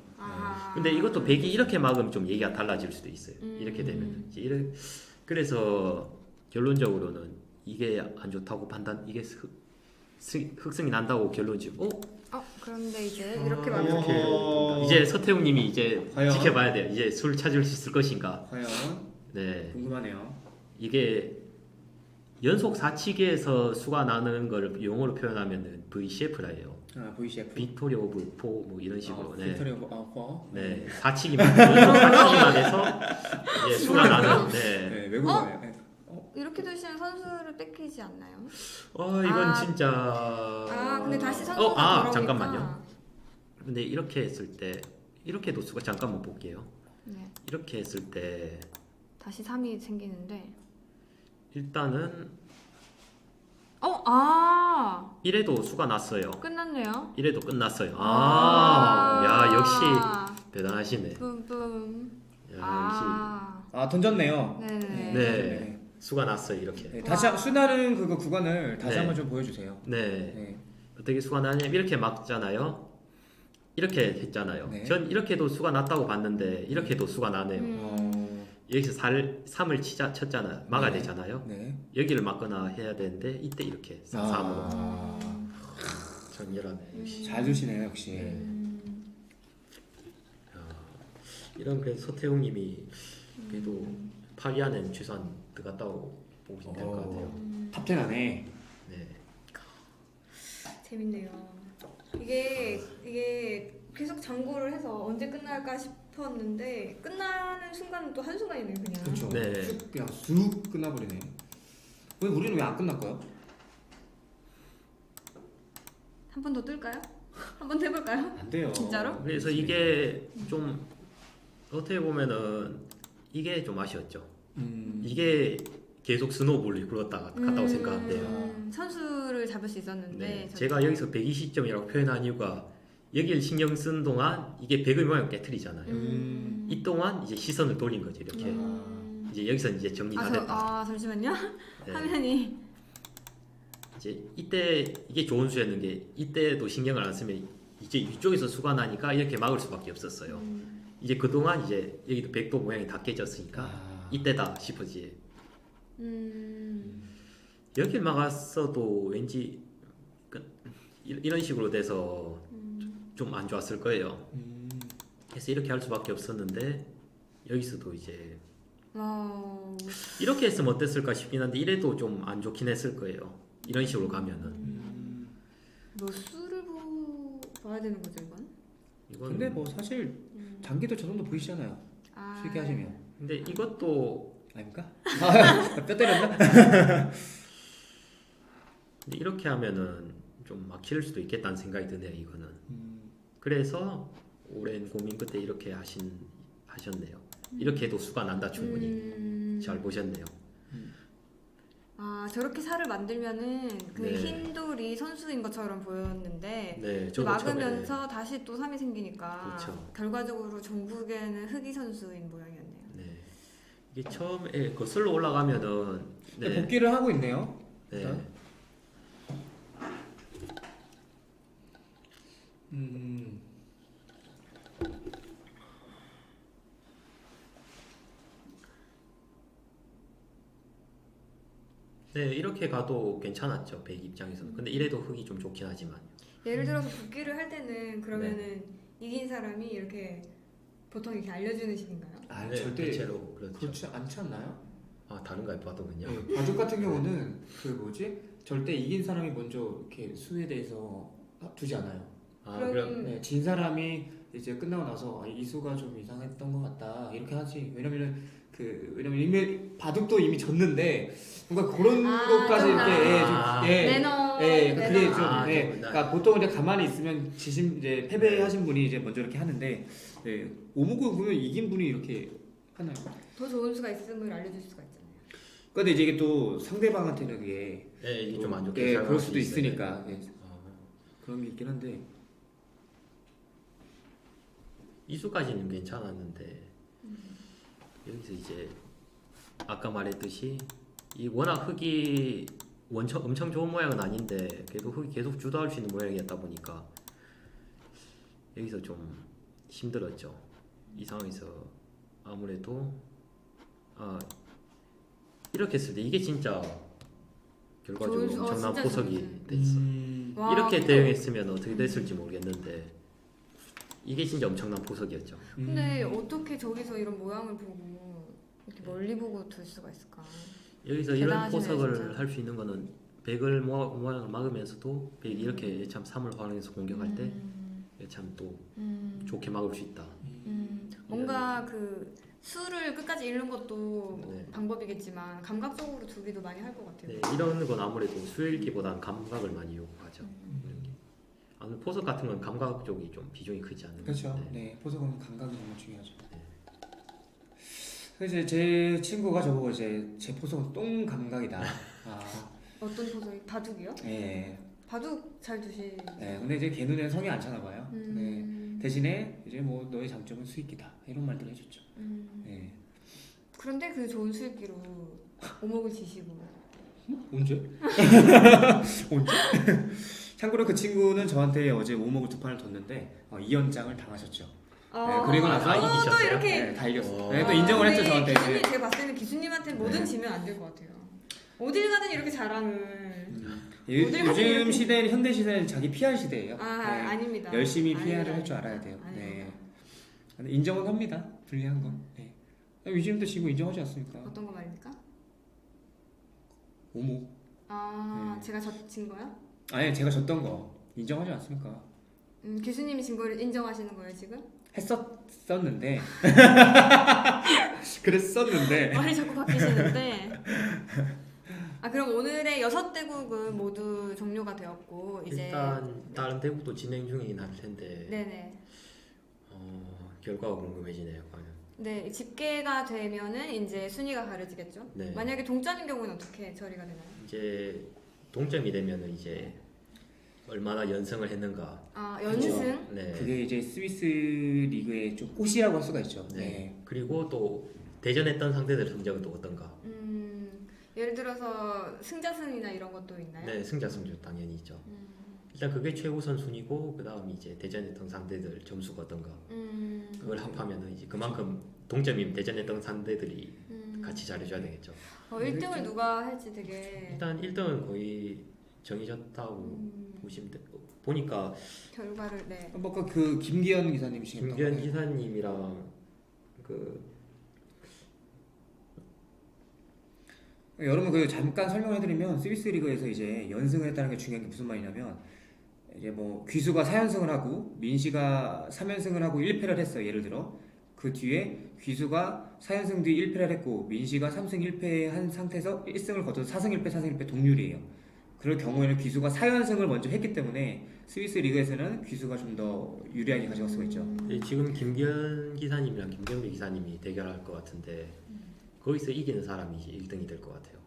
근데 이것도 백이 이렇게 막으면 좀 얘기가 달라질 수도 있어요. 이렇게 되면 그래서 결론적으로는 이게 안 좋다고 이게 흑승이 난다고 결론 지고
그런데 이제 이렇게
이렇게
말하면
이제 서태웅님이 이제
과연?
지켜봐야 돼요. 이제 술 찾을 수 있을 것인가.
과연
네.
궁금하네요.
이게 연속 사치기에서 수가 나는 걸 영어로 표현하면 VCF라예요.
VCF.
빅토리 오브 포 뭐 이런 식으로. 네.
빅토리 오브 포.
네. 사치기만 연속 사치기만 해서 이제 수가 나는. 네.
네, 외국어예요. 네.
이렇게 되시면 선수를 뺏기지 않나요?
이건 진짜.
근데 다시 선수가 돌아오니까.
잠깐만요. 근데 이렇게 했을 때 이렇게도 수가 잠깐만 볼게요.
네.
이렇게 했을 때
다시 3이 생기는데
일단은
이래도
수가 났어요.
끝났네요.
이래도 끝났어요. 야 역시 대단하시네.
뿜뿜.
야
던졌네요.
네네.
역시 네 수가 났어요 이렇게.
네, 다시 수나는 그거 구간을 다시
네.
한번 좀 보여주세요.
네.
네.
어떻게 수가 나냐면 이렇게 막잖아요. 이렇게 했잖아요.
네.
전 이렇게도 수가 났다고 봤는데 이렇게도 수가 나네요. 여기서 3을 쳤잖아요. 막아야
네.
되잖아요.
네.
여기를 막거나 해야 되는데 이때 이렇게 3으로 전열하네. 역시.
잘 두시네요 역시.
네. 이런 그래서 서태웅님이 그래도 8위 안에는 최소한 들어갔다고 보시면 될 것 같아요.
탑10 안에.
네.
재밌네요. 이게 계속 장고를 해서 언제 끝날까 싶었는데 끝나는 순간은 또 한 순간이네요 그냥.
그렇죠.
네.
그냥 쑥 끝나버리네. 왜 우리는 왜 안 끝날까요?
한 번 더 뜰까요? 한 번 더 해볼까요?
안 돼요.
진짜로?
그래서 이게 좀 어떻게 보면은 이게 좀 아쉬웠죠. 이게 계속 스노우볼이 굴렀다고 생각한대요.
선수를 잡을 수 있었는데
네. 제가 여기서 120점이라고 표현한 이유가 여기를 신경 쓴 동안 이게 백의 모양을 깨트리잖아요. 이 동안 이제 시선을 돌린 거죠 이렇게. 이제 여기서 이제 정리가 됐다.
잠시만요.
네.
화면이
이제 이때 이게 좋은 수였는 게 이때도 신경을 안 쓰면 이제 이쪽에서 수가 나니까 이렇게 막을 수밖에 없었어요. 이제 그 동안 이제 여기도 백도 모양이 다 깨졌으니까 이때다 싶어지. 여길 막았어도 왠지 이런 식으로 돼서 좀 안 좋았을 거예요. 그래서 이렇게 할 수밖에 없었는데 여기서도 이제 이렇게 했으면 어땠을까 싶긴 한데 이래도 좀 안 좋긴 했을 거예요. 이런 식으로 가면은.
뭐 수를 봐야 되는 거죠 이건?
근데 뭐 사실 단기도 저 정도 보이시잖아요. 쉽게 하시면.
근데 이것도
아닙니까? 뼈 때렸나?
근데 이렇게 하면은 좀 막힐 수도 있겠다는 생각이 드네요. 이거는.
음.
그래서 오랜 고민 끝에 이렇게 하셨네요. 이렇게 해도 수가 난다 충분히. 잘 보셨네요.
아 저렇게 살을 만들면은 그
네.
흰 돌이 선수인 것처럼 보였는데
네,
그
저도
막으면서 다시 또 3이 생기니까
그렇죠.
결과적으로 종국에는 흑이 선수인 모양이었네요.
네. 이게 처음에 거슬러 올라가면은 네.
복귀를 하고 있네요.
네.
일단. 음.
네, 이렇게 가도 괜찮았죠. 백 입장에서는. 근데 이래도 흑이 좀 좋긴 하지만.
예를 들어서 복귀를 할 때는 그러면은 이긴 사람이 이렇게 보통 이렇게 알려주는 식인가요?
아
네,
절대
대체로 그렇죠.
그렇지 않지 않나요?
아, 다른가요? 바둑은요?
네, 바둑 같은 경우는 그 뭐지? 절대 이긴 사람이 먼저 이렇게 수에 대해서 두지 않아요.
아,
그럼-
그럼
네, 진 사람이 이제 끝나고 나서 아, 이 수가 좀 이상했던 것 같다 이렇게 하지. 왜냐면 이미 바둑도 이미 졌는데 뭔가 그런
아,
것까지
좀
이렇게
아.
매너
그게 좀
아,
예,
좀
그러니까 보통 이제 가만히 있으면 이제 패배하신 분이 이제 먼저 이렇게 하는데 예, 오목을 보면 이긴 분이 이렇게 하나요?
더 좋은 수가 있음을 알려줄 수가 있잖아요.
근데 이제 이게 또 상대방한테는 그게
네, 이게 좀 안 좋게
예,
작용할
그럴
수
수도
있어요.
있으니까 예,
아,
그런 게 있긴 한데
이수까지는 괜찮았는데 여기서 이제 아까 말했듯이 이 워낙 흑이 엄청 좋은 모양은 아닌데 그래도 흑이 계속 주도할 수 있는 모양이었다 보니까 여기서 좀 힘들었죠. 이 상황에서 아무래도 이렇게 했을 때 이게 진짜 결과적으로
좋은 수-
엄청난
진짜
보석이
좋은
됐어.
와,
이렇게
근데-
대응했으면 어떻게 됐을지 모르겠는데 이게 진짜 엄청난 보석이었죠.
근데 어떻게 저기서 이런 모양을 보고 이렇게 멀리 보고 둘 수가 있을까?
여기서 이런
대단하시네,
포석을
진짜.
할 수 있는 거는 백을 모양을 막으면서도 백이 이렇게 참 3을 활용해서 공격할 때 참 또 좋게 막을 수 있다.
뭔가 그 수를 끝까지 읽는 것도
네.
방법이겠지만 감각적으로 두기도 많이 할 것 같아요.
네, 이런 건 아무래도 수일기보다는 감각을 많이 요구하죠. 이런 게. 포석 같은 건 감각 쪽이 좀 비중이 크지 않는
그렇죠.
건데.
네, 포석은 감각이 정말 중요하죠.
네.
그래서 제 친구가 저보고 이제 제 포석은 똥 감각이다.
어떤 포석이? 바둑이요?
예.
바둑 잘 두시.
네, 근데 이제 걔 눈에는 성이 안 차나 봐요. 네. 대신에 이제 뭐 너의 장점은 수익기다 이런 말들을 해줬죠. 네.
그런데 그 좋은 수익기로 오목을 지시고.
언제? 언제? 참고로 그 친구는 저한테 어제 오목을 두 판을 뒀는데 2연장을 당하셨죠. 네, 그리고 나서
이기셨어요?
또 이렇게.
네, 다 이겼어요.
오.
네, 또 인정을 했죠 저한테.
기수님
이제.
제가 봤을 때는 기수님한테 뭐든
네.
지면 안 될 것 같아요. 어딜 가든 이렇게 자랑을. 어딜 가든
요즘
이렇게-
시대는 현대 시대는 자기 PR 시대예요.
아
네.
아닙니다.
열심히
아닙니다.
PR을 할 줄 알아야 돼요.
아닙니다.
네. 근데 인정은 합니다. 불리한 건. 네. 요즘도 지금 인정하지 않습니까?
어떤 거 말입니까?
오목.
아
네.
제가 진 거요?
아니 제가 졌던 거 인정하지 않습니까?
교수님이 진 거를 인정하시는 거예요 지금?
했었는데 그랬었는데
말이 자꾸 바뀌시는데. 아 그럼 오늘의 6대국은 모두 종료가 되었고 이제
일단 다른 대국도 진행 중이긴 할 텐데
네네.
결과가 궁금해지네요. 과연.
네 집계가 되면은 이제 순위가 가려지겠죠.
네.
만약에 동점인 경우는 어떻게 처리가 되나요?
이제 동점이 되면은 이제 얼마나 연승을 했는가.
아 연승?
네.
그게 이제 스위스 리그의 좀 꽃이라고 할 수가 있죠.
네.
네.
그리고 또 대전했던 상대들 성적은 또 어떤가?
예를 들어서 승자승이나 이런 것도 있나요?
네, 승자 승주 당연히 있죠. 일단 그게 최우선 순위고 그 다음 이제 대전했던 상대들 점수가 어떤가. 그걸 합하면은 이제 그만큼 동점이면 대전했던 상대들이 같이 잘해줘야 되겠죠.
1등을 누가 할지 되게
일단 1등은 거의 정해졌다고 보시면 돼. 보니까
결과를 네.
아까 그 김기현 기사님이시겠다.
김기현 기사님이랑 그
여러분 그 잠깐 설명해드리면 스위스 리그에서 이제 연승을 했다는 게 중요한 게 무슨 말이냐면 이제 뭐 귀수가 4연승을 하고 민씨가 3연승을 하고 1패를 했어. 예를 들어 그 뒤에 귀수가 4연승 뒤 1패를 했고 민씨가 3승 1패 한 상태에서 1승을 거둬서 4승 1패 4승 1패 동률이에요. 그럴 경우에는 귀수가 4연승을 먼저 했기 때문에 스위스 리그에서는 귀수가 좀 더 유리하게 가져갈 수가 있죠.
지금 김기현 기사님이랑 김경배 기사님이 대결할 것 같은데 거기서 이기는 사람이 1등이 될 것 같아요.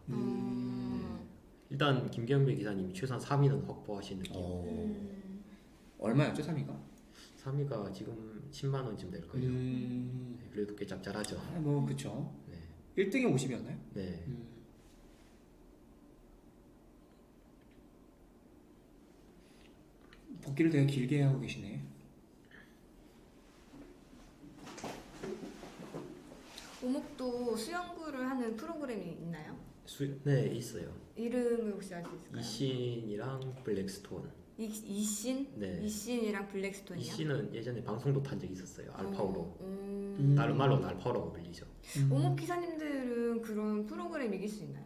일단 김경배 기사님이 최소한 3위는 확보하신 느낌.
얼마였죠 3위가?
3위가 지금 10만 원쯤 될 거예요. 그래도 꽤 짭짤하죠.
뭐 그쵸.
네.
1등이 50이었나요?
네.
복귀를 되게 길게 하고 계시네.
오목도 수영구를 하는 프로그램이 있나요?
네, 있어요.
이름을 혹시 알 수 있을까요?
이신이랑 블랙스톤.
이신?
네.
이신이랑 블랙스톤이요?
이신은 예전에 방송도 탄 적이 있었어요. 알파오로.
음.
다른 말로는 알파오라고 불리죠.
오목 기사님들은 그런 프로그램 이길 수 있나요?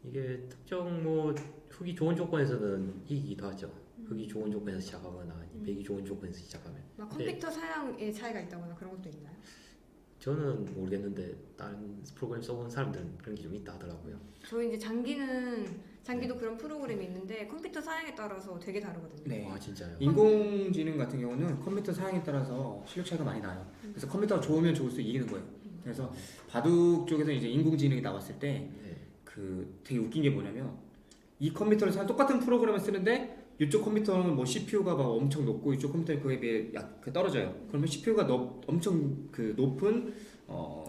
이게 특정 뭐 흙이 좋은 조건에서는 이기기도 하죠. 흙이 좋은 조건에서 시작하거나 백이 좋은 조건에서 시작하면.
막 컴퓨터 사양의 차이가 있다거나 그런 것도 있나요?
저는 모르겠는데 다른 프로그램 써본 사람들은 그런 게 좀 있다 하더라고요.
저희 이제 장기도 그런 프로그램이 있는데 컴퓨터 사양에 따라서 되게 다르거든요.
네.
아 진짜요?
인공지능 같은 경우는 컴퓨터 사양에 따라서 실력 차이가 많이 나요. 그래서 컴퓨터가 좋으면 좋을수록 이기는 거예요. 그래서 바둑 쪽에서 이제 인공지능이 나왔을 때 그 되게 웃긴 게 뭐냐면 이 컴퓨터를 똑같은 프로그램을 쓰는데 이쪽 컴퓨터는 뭐 CPU가 막 엄청 높고 이쪽 컴퓨터는 그에 비해 떨어져요. 그러면 CPU가 엄청 그 높은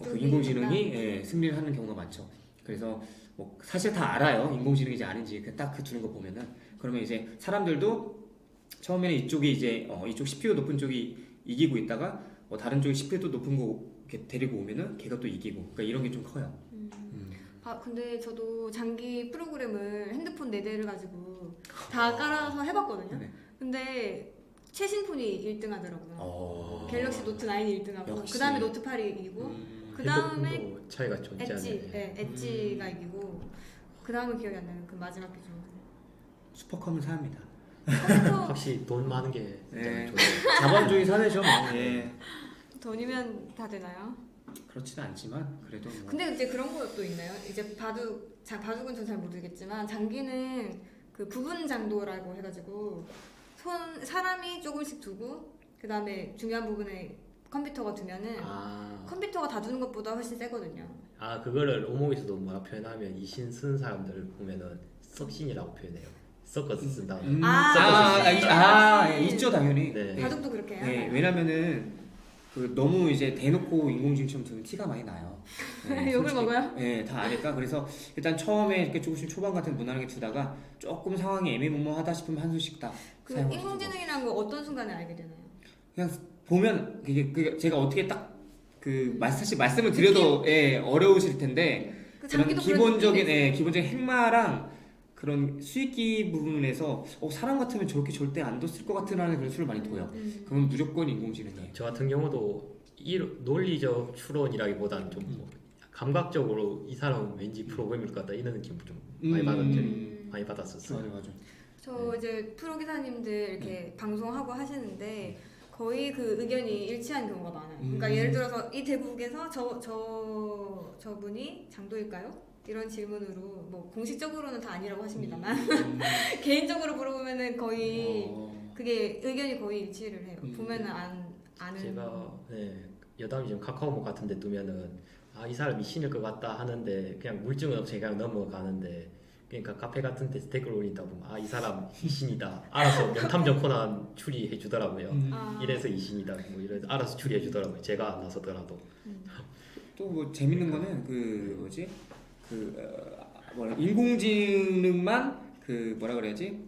그 인공지능이 승리를 하는 경우가 많죠. 그래서 뭐 사실 다 알아요. 인공지능인지 아닌지 딱 그 두는 거 보면은. 그러면 이제 사람들도 처음에는 이쪽이 이제 이쪽 CPU 높은 쪽이 이기고 있다가 다른 쪽이 CPU도 높은 거 이렇게 데리고 오면은 걔가 또 이기고. 그러니까 이런 게 좀 커요.
근데 저도 장기 프로그램을 핸드폰 4대를 가지고 다 깔아서 해봤거든요.
네.
근데 최신폰이 1등 하더라고요. 갤럭시 노트 9이 1등하고 그 다음에 노트 8이 이기고 그 다음에
핸드폰도 차이가 존재하네.
엣지가 이기고 그 다음은 기억이 안 나는 그 마지막 기준.
슈퍼컴을 사합니다.
확실히 돈 많은 게
네.
좋아요.
자본주의 사회죠. 예.
돈이면 다 되나요?
그렇지는 않지만 그래도 뭐.
근데 이제 그런 것도 있나요? 이제 바둑은 전 잘 모르겠지만 장기는 그 부분 장도라고 해가지고 사람이 조금씩 두고 그 다음에 중요한 부분에 컴퓨터가 두면은 컴퓨터가 다 두는 것보다 훨씬 세거든요.
그거를 오목에서도 뭐라 표현하면 이신 쓴 사람들을 보면은 썩신이라고 표현해요. 섞어서 쓴다.
있죠 당연히.
네.
바둑도 그렇게 해요?
네, 왜냐면은 그 너무 이제 대놓고 인공지능처럼 두면 티가 많이 나요. 네,
욕을 먹어요?
네, 다 아니까. 그래서 일단 처음에 이렇게 조금씩 초반 같은 무난하게 두다가 조금 상황이 애매모호하다 싶으면 한 수씩 딱
그
사용하시고.
인공지능이란 거 어떤 순간에 알게 되나요?
그냥 보면 그게 제가 어떻게 딱 그 사실 말씀을 드려도 어려우실 텐데
그
그런
장기도
기본적인 핵마랑 그런 수익기 부분에서 사람 같으면 저렇게 절대 안 뒀을 것 같으라는 그런 수를 많이 둬요. 그러면 무조건 인공지능이에요.
저 같은 경우도 논리적 추론이라기보다는 좀 뭐 감각적으로 이 사람은 왠지 프로그램일 것 같다 이런 느낌 좀 많이 받았었어요.
맞아.
저 이제 프로 기사님들 이렇게 방송하고 하시는데 거의 그 의견이 일치하는 경우가 많아요. 그러니까 예를 들어서 이 대국에서 저분이 장도일까요? 이런 질문으로 뭐 공식적으로는 다 아니라고 하십니다만 개인적으로 물어보면은 거의 그게 의견이 거의 일치를 해요. 보면은 아는.
제가 여담이 지금 카카오톡 같은 데 두면은 이 사람이 신일 것 같다 하는데 그냥 물증은 없이 그냥 넘어가는데 그러니까 카페 같은 데서 댓글 올린다 보면 이 사람 이신이다 알아서 명탐정 코난 추리해 주더라고요. 이래서 이신이다 뭐 이래서 알아서 추리해 주더라고요. 제가 안 나서더라도.
또 뭐 재밌는 거는 인공지능만 뭐라 그래야지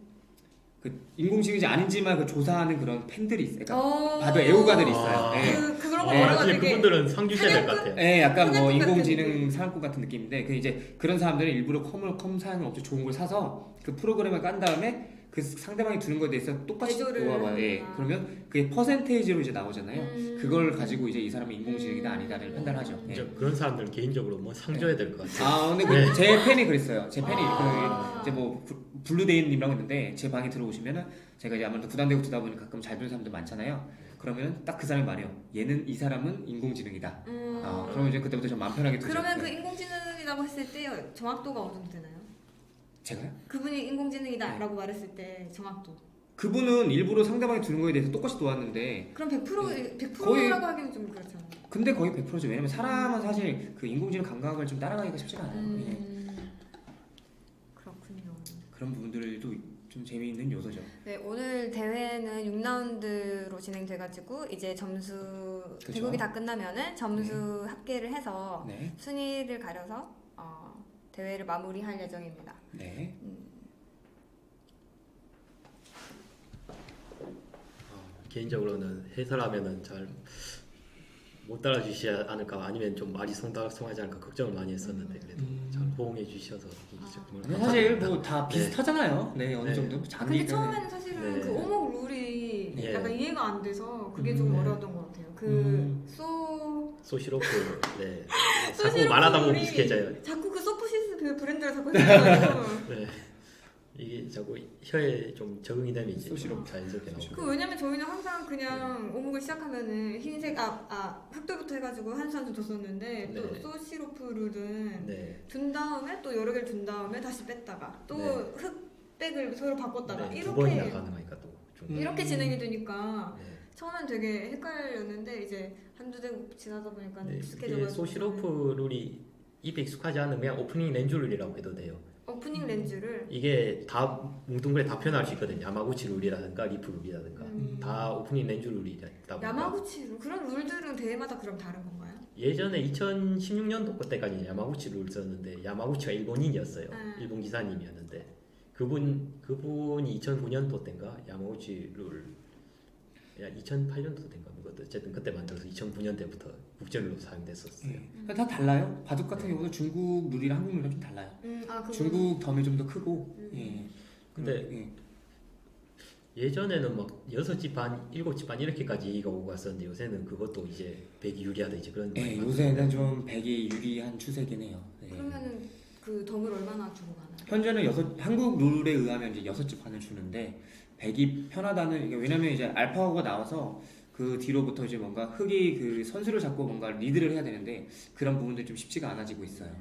인공지능인지 아닌지만 조사하는 그런 팬들이 있어요. 그러니까 봐도 애호가들이 있어요.
그런 거 뭐라고
그분들은 상주세대 같아요.
네, 약간 뭐 인공지능 사냥꾼 같은 느낌인데 이제 그런 사람들은 일부러 컴 사양을 엄청 좋은 걸 사서 그 프로그램을 깐 다음에 그 상대방이 두는 거에 대해서 똑같이 놓아봐요. 그러면 그게 퍼센테이지로 이제 나오잖아요. 그걸 가지고 이제 이 사람이 인공지능이다 아니다를 판단하죠.
그런 사람들은 개인적으로 뭐 상줘야 될 것 같아요.
근데 제 팬이 그랬어요. 제 팬이 이제 뭐 블루데이님이라고 있는데 제 방에 들어오시면은 제가 이제 아무래도 구단되고 두다 보니 가끔 잘 두는 사람들 많잖아요. 그러면 딱 그 사람이 말해요. 이 사람은 인공지능이다. 그러면 이제 그때부터 좀 마음 편하게 두죠.
그러면 그 인공지능이라고 했을 때 정확도가 어느 정도 되나요?
제가요?
그분이 인공지능이다라고 말했을 때 정확도.
그분은 일부러 상대방이 두는 거에 대해서 똑같이 놓았는데
그럼 100%
네.
100%라고 하기는 좀 그렇잖아요.
근데 거의 100%죠. 왜냐면 사람은 사실 그 인공지능 감각을 좀 따라가기가 쉽지가 않아요. 예.
그렇군요.
그런 부분들도 좀 재미있는 요소죠.
네, 오늘 대회는 6라운드로 진행돼가지고 이제 점수
그쵸?
대국이 다 끝나면은 점수 합계를 해서
네.
순위를 가려서 대회를 마무리할 예정입니다.
네.
개인적으로는 해설하면은 잘 못 따라주시지 않을까 아니면 좀 말이 송하지 않을까 걱정을 많이 했었는데 그래도 잘 호응해 주셔서 정말
근데 사실
감사드립니다.
뭐 다 비슷하잖아요. 네, 어느
네.
정도
근데
장기
처음에는 사실은
네.
그 오목 룰이
네.
약간 이해가 안 돼서 그게 좀
네.
어려웠던 것 같아요. 그
소시로프 네.
소시로프
자꾸 말하다 보면
룰이
익숙해져요.
자꾸 그 소프시스 브랜드를 자꾸 생각해가지고
네. 이게 자꾸 혀에 좀 적응이 되면 이제
소시로프.
좀 자연스럽게 나오고.
그 왜냐면 저희는 항상 그냥 오목을 시작하면은 흰색 흑돌부터 해가지고 한 수 한 수 뒀었는데 또
네.
소시로프 룰은
네.
둔 다음에 또 여러 개를 둔 다음에 다시 뺐다가 또
네.
흑백을 서로 바꿨다가
네, 두 번이나
이렇게
가능하니까 또 좀.
이렇게 진행이 되니까
네.
처음엔 되게 헷갈렸는데 이제 한두 대국 지나다 보니까
네, 이게
익숙해져가지고
소시로프 룰이 입에 익숙하지 않으면 오프닝 렌즈 룰이라고 해도 돼요.
오프닝 렌즈를
이게 다 뭉뚱그레 다 표현할 수 있거든요. 야마구치 룰이라든가 리프 룰이라든가 다 오프닝 렌즈 룰이다 보니까.
야마구치 룰 그런 룰들은 대회마다 그럼 다른 건가요?
예전에 2016년도 그때까지 야마구치 룰 썼는데 야마구치가 일본인이었어요. 일본 기사님이었는데 그분이 2009년도 때인가 야마구치 룰 2008년도 때인가 그것도 어쨌든 그때 만들어서 2009년 때부터 국제룰로 사용됐었어요.
네. 다 달라요. 바둑 같은 경우도 중국 룰이랑 한국 룰이랑 좀 달라요. 중국 덤이 좀 더 크고. 예.
근데
예.
예전에는 막 6집 반, 7집 반 이렇게까지 얘기가 오고 갔었는데 요새는 그것도 이제 백이 유리하다 이제 그런
예,
말이
요새는
많더라고요.
좀 백이 유리한 추세긴 해요. 예.
그러면은 그 덤을 얼마나 주고 가나요?
현재는 한국 룰에 의하면 이제 6집 반을 주는데 백이 편하다는 이게 왜냐면 이제 알파고가 나와서 그 뒤로부터 이제 뭔가 흑이 그 선수를 잡고 뭔가 리드를 해야 되는데 그런 부분들이 좀 쉽지가 않아지고 있어요.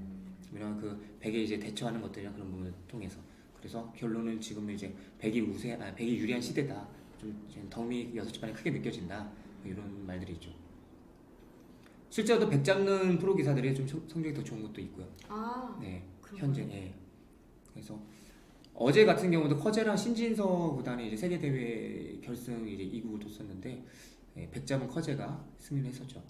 왜냐면 그 백에 이제 대처하는 것들이랑 그런 부분을 통해서 그래서 결론은 지금 이제 백이 유리한 시대다. 좀 이제 덤이 6집 반이 크게 느껴진다. 이런 말들이 있죠. 실제로도 백 잡는 프로 기사들이 좀 성적이 더 좋은 것도 있고요. 네, 현재. 예. 그래서 어제 같은 경우도 커제랑 신진서 구단이 이제 세계 대회 결승 이제 2국을 뒀었는데 예, 백 잡은 커제가 승리를 했었죠.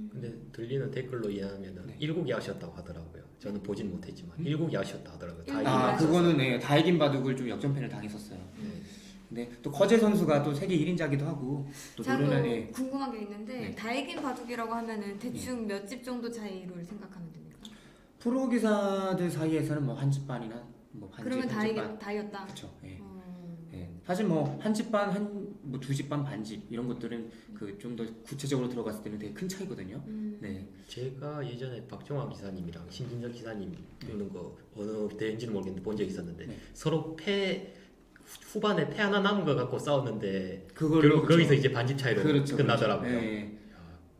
근데 들리는 댓글로 이해하면은
네.
1국이 아쉬웠다고 하더라고요. 저는 보진 못했지만 1국이 아쉬웠다 하더라고요. 다
아,
이기고
그거는 네, 다 이긴 바둑을 좀 역전패를 당했었어요. 근데 또 커제 선수가 또 세계 1인자기도 하고 또
제가
노련한
또 궁금한 게 있는데
네.
다이긴 바둑이라고 하면은 대충 몇 집 정도 차이를 생각하면 됩니까?
프로 기사들 사이에서는 뭐 한 집 반이나 뭐 반집
그러면
한집 반.
다이였다.
그렇죠. 예. 예. 사실 뭐 한 집 반, 뭐 두 집 반, 반집 이런 것들은 그 좀 더 구체적으로 들어갔을 때는 되게 큰 차이거든요. 네.
제가 예전에 박종화 기사님이랑 신진석 기사님 두는 거 어느 대회인지는 모르겠는데 본 적이 있었는데
네.
서로 후반에 패 하나 남은 거 갖고 싸웠는데
그걸로
결국
그렇죠.
거기서 이제 반집 차이로
그렇죠,
끝나더라고요.
그렇죠. 예.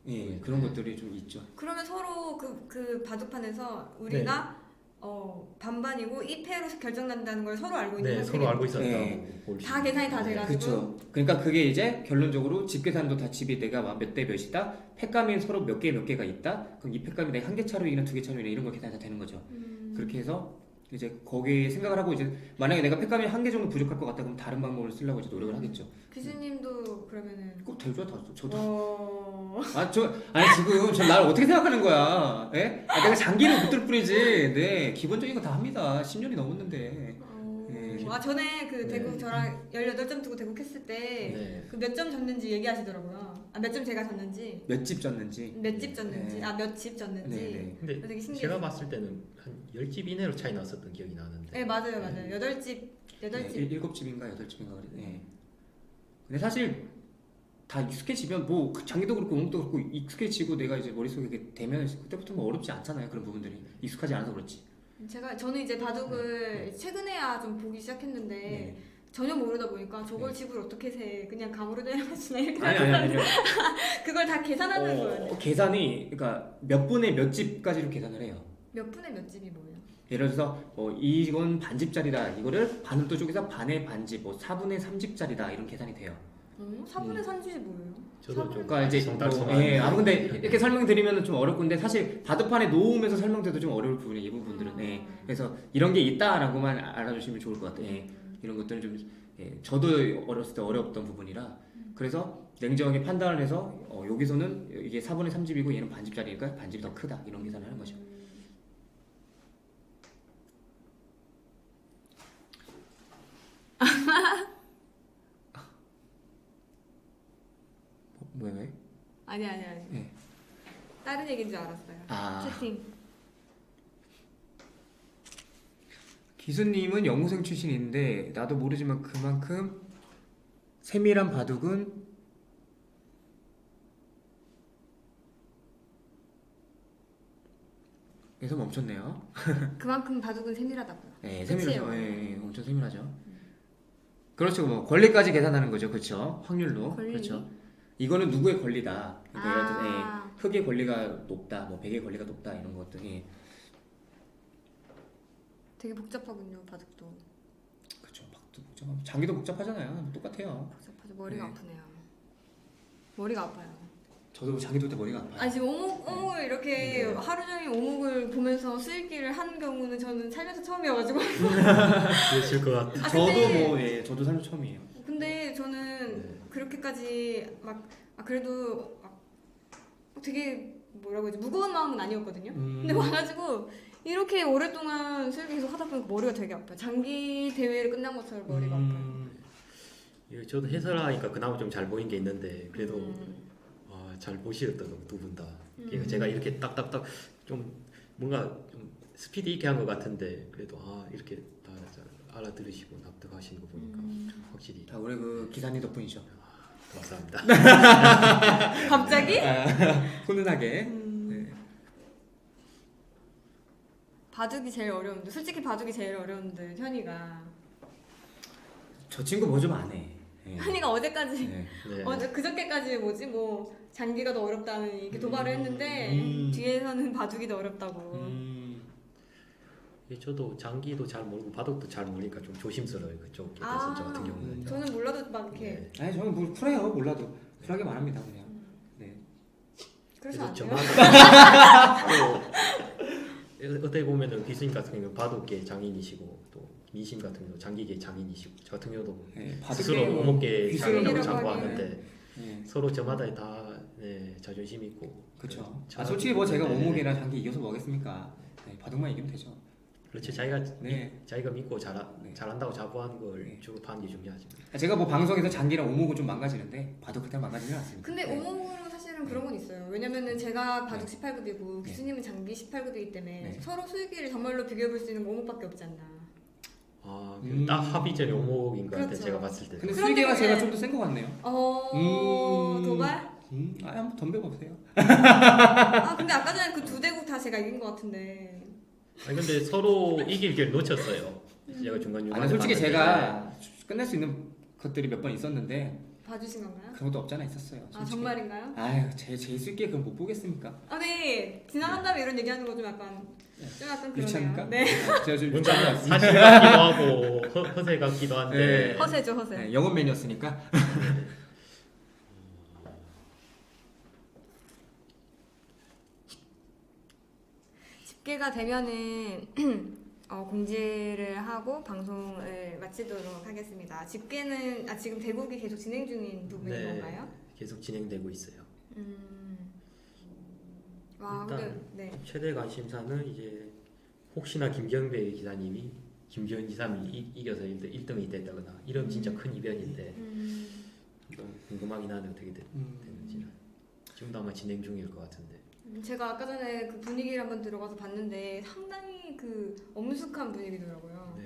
예, 그런 것들이 좀 있죠.
그러면 서로 그 바둑판에서 우리가 반반이고 이 패로 결정난다는 걸 서로 알고 있는
네, 서로 알고 있었다고
네.
볼 수
다 계산이 다
있는데.
돼가지고.
그렇죠. 그러니까 그게 이제 결론적으로 집 계산도 다 집이 내가 몇 대 몇이다. 팩감이 서로 몇 개가 있다. 그럼 이 팩감이 내가 한 개 차로 이기나 두 개 차로 이기나 이런 거 계산이 다 되는 거죠. 그렇게 해서 이제 거기에 생각을 하고 이제 만약에 내가 팩감이 한 개 정도 부족할 것 같다 그럼 다른 방법을 쓰려고 이제 노력을 하겠죠.
교수님도 그러면은
꼭 되죠, 저도.
어...
지금 저 나를 어떻게 생각하는 거야? 예? 내가 장기를 못 들 뿐이지. 네, 기본적인 거 다 합니다. 10년이 넘었는데. 네.
전에 그 대국
네.
저랑 18점 두고 대국 했을 때
네.
그 몇 점 졌는지 얘기하시더라고요. 몇 점 제가 졌는지,
몇 집 졌는지.
몇 집 졌는지,
네.
몇 집 졌는지.
네.
근데
되게 신기해서.
제가 봤을 때는 한 10집 이내로 차이 났었던 기억이 나는데.
네, 맞아요. 8집.
네, 7집인가 8집인가 그래. 네. 근데 사실 다 익숙해지면 뭐 장기도 그렇고 웅도 그렇고 익숙해지고 내가 이제 머릿속에 이렇게 되면 그때부터 뭐 어렵지 않잖아요. 그런 부분들이 익숙하지 않아서 그렇지.
저는 이제 바둑을 최근에야 좀 보기 시작했는데
네.
전혀 모르다 보니까 저걸
네.
집을 어떻게 세? 그냥 감으로 내려맞추나 이렇게
아니.
그걸 다 계산하는 거예요.
계산이 그러니까 몇 분의 몇 집까지로 계산을 해요.
몇 분의 몇 집이 뭐예요?
예를 들어서 이건 반집짜리다. 이거를 반을 또 쪼개서 반의 반집, 뭐 4분의 3집짜리다 이런 계산이 돼요.
4분의 3집이 뭐예요?
저도 좀
그러니까 이제
성달성한.
예, 근데 이렇게 설명드리면 좀 어렵군데 사실 바둑판에 놓으면서 설명드려도 좀 어려울 부분이 이 부분들은. 예. 그래서 이런 게 있다라고만 알아주시면 좋을 것 같아요. 예. 이런 것들은 좀 저도 어렸을 때 어려웠던 부분이라 그래서 냉정하게 판단을 해서 여기서는 이게 4분의 3집이고 얘는 반집짜리니까 반집이 더 크다 이런 계산을 하는 거죠. 뭐야 왜?
아니.
네.
다른 얘기인 줄 알았어요. 채팅.
기수님은 영우생 출신인데 나도 모르지만 그만큼 세밀한 바둑은 에서 멈췄네요.
그만큼 바둑은 세밀하다고요.
네,
끝이에요.
세밀하죠. 예, 엄청 세밀하죠. 그렇죠. 뭐 권리까지 계산하는 거죠. 그렇죠. 확률로.
권리?
그렇죠. 이거는 누구의 권리다. 그러니까 예를 들어 흑의 권리가 높다, 뭐 백의 권리가 높다 이런 것들이.
되게 복잡하군요, 바둑도.
그렇죠. 바둑도 복잡하고 장기도 복잡하잖아요. 똑같아요.
복잡하죠. 머리가 아프네요. 머리가 아파요.
저도 장기 돌 때 머리가 아파요.
지금 오목을 이렇게 하루 종일 오목을 보면서 쓰기를 한 경우는 저는 살면서 처음이어가지고.
그랬을 것 같아.
저도 삶 처음이에요.
근데 저는 그렇게까지 그래도 되게 뭐라고 해야지 무거운 마음은 아니었거든요. 근데 와가지고 이렇게 오랫동안 술기 계속 하다 보니까 머리가 되게 아파요. 장기 대회를 끝난 것처럼 머리가 아파요.
저도 해설하니까 그나마 좀 잘 보인 게 있는데 그래도 잘 보시더라고요, 두 분 다. 그러니까 제가 이렇게 딱딱딱 좀 뭔가 좀 스피드 있게 한 것 같은데 그래도 이렇게 다 알아들으시고 납득하시는 거 보니까 확실히
다 우리 그 기사님 덕분이죠.
감사합니다.
갑자기?
훈훈하게. 네.
바둑이 제일 어려운데 솔직히 바둑이 제일 어려운데 현이가
저 친구 뭐 좀 안 해. 네.
현이가 어제까지
네.
그저께까지 장기가 더 어렵다는 이렇게 도발을 했는데 뒤에서는 바둑이 더 어렵다고.
저도 장기도 잘 모르고 바둑도 잘 모르니까 좀 조심스러워요, 그쪽에 대해서 저 같은 경우는.
저는 몰라도 막 이렇게.
아니 저는 뭐 쿨해요. 몰라도 쿨하게 말합니다 그냥. 네.
그래서 안 돼요.
어떻게 보면은 기수님 같은 경우는 바둑계 장인이시고 또 민심 같은 경우 장기계 장인이시고 저 같은 경우도 스스로 오목계 장인이라고 자부하는데 서로 저마다 다 자존심 있고.
그렇죠. 솔직히 뭐 제가 오목이나 장기 이겨서 뭐겠습니까? 바둑만 이기면 되죠.
그렇죠. 자기가 믿고 잘한다고 자부하는 걸 주급하는 게 중요하죠.
제가 뭐 방송에서 장기랑 오목은 좀 망가지는데 바둑 그때 망가지는 않습니다.
근데 오목으로 사실은 그런 건 있어요. 왜냐면은 제가 바둑 18급이고 기수님은 장기 18급이기 때문에 서로 수익기를 정말로 비교해볼 수 있는 거 오목밖에 없지 않나.
딱 합의점이 오목인 것 같아요.
그렇죠.
제가 봤을 때.
근데 수익계가 제가 좀 더 센 것 같네요.
도발?
한번 덤벼보세요.
근데 아까 전에 그 두 대국 다 제가 이긴 것 같은데.
근데 서로 이길 기회를 놓쳤어요. 제가 중간중간에
솔직히 제가 끝낼 수 있는 것들이 몇 번 있었는데
봐주신 건가요?
그런 것도 없잖아 있었어요. 솔직히.
정말인가요?
제 수익계 그럼 못 보겠습니까?
네. 지나간 다음에 이런 얘기하는 거 좀 약간
유치합니까?
그러네요. 네.
제가 좀
뭔가 사실 같기도 하고 허세 같기도 한데.
허세죠, 허세.
영업맨이었으니까.
집계가 되면은 공지를 하고 방송을 마치도록 하겠습니다. 집계는 지금 대국이 계속 진행 중인 부분인 건가요?
계속 진행되고 있어요.
와,
일단
근데
최대 관심사는 이제 혹시나 김경배 기사님이 김기현 기사님이 이겨서 1등이 됐다거나 이런 진짜 큰 이변인데 좀 궁금하긴 하네 어떻게 되는지는. 지금도 아마 진행 중일 것 같은데.
제가 아까 전에 그 분위기를 한번 들어가서 봤는데 상당히 그 엄숙한 분위기더라고요.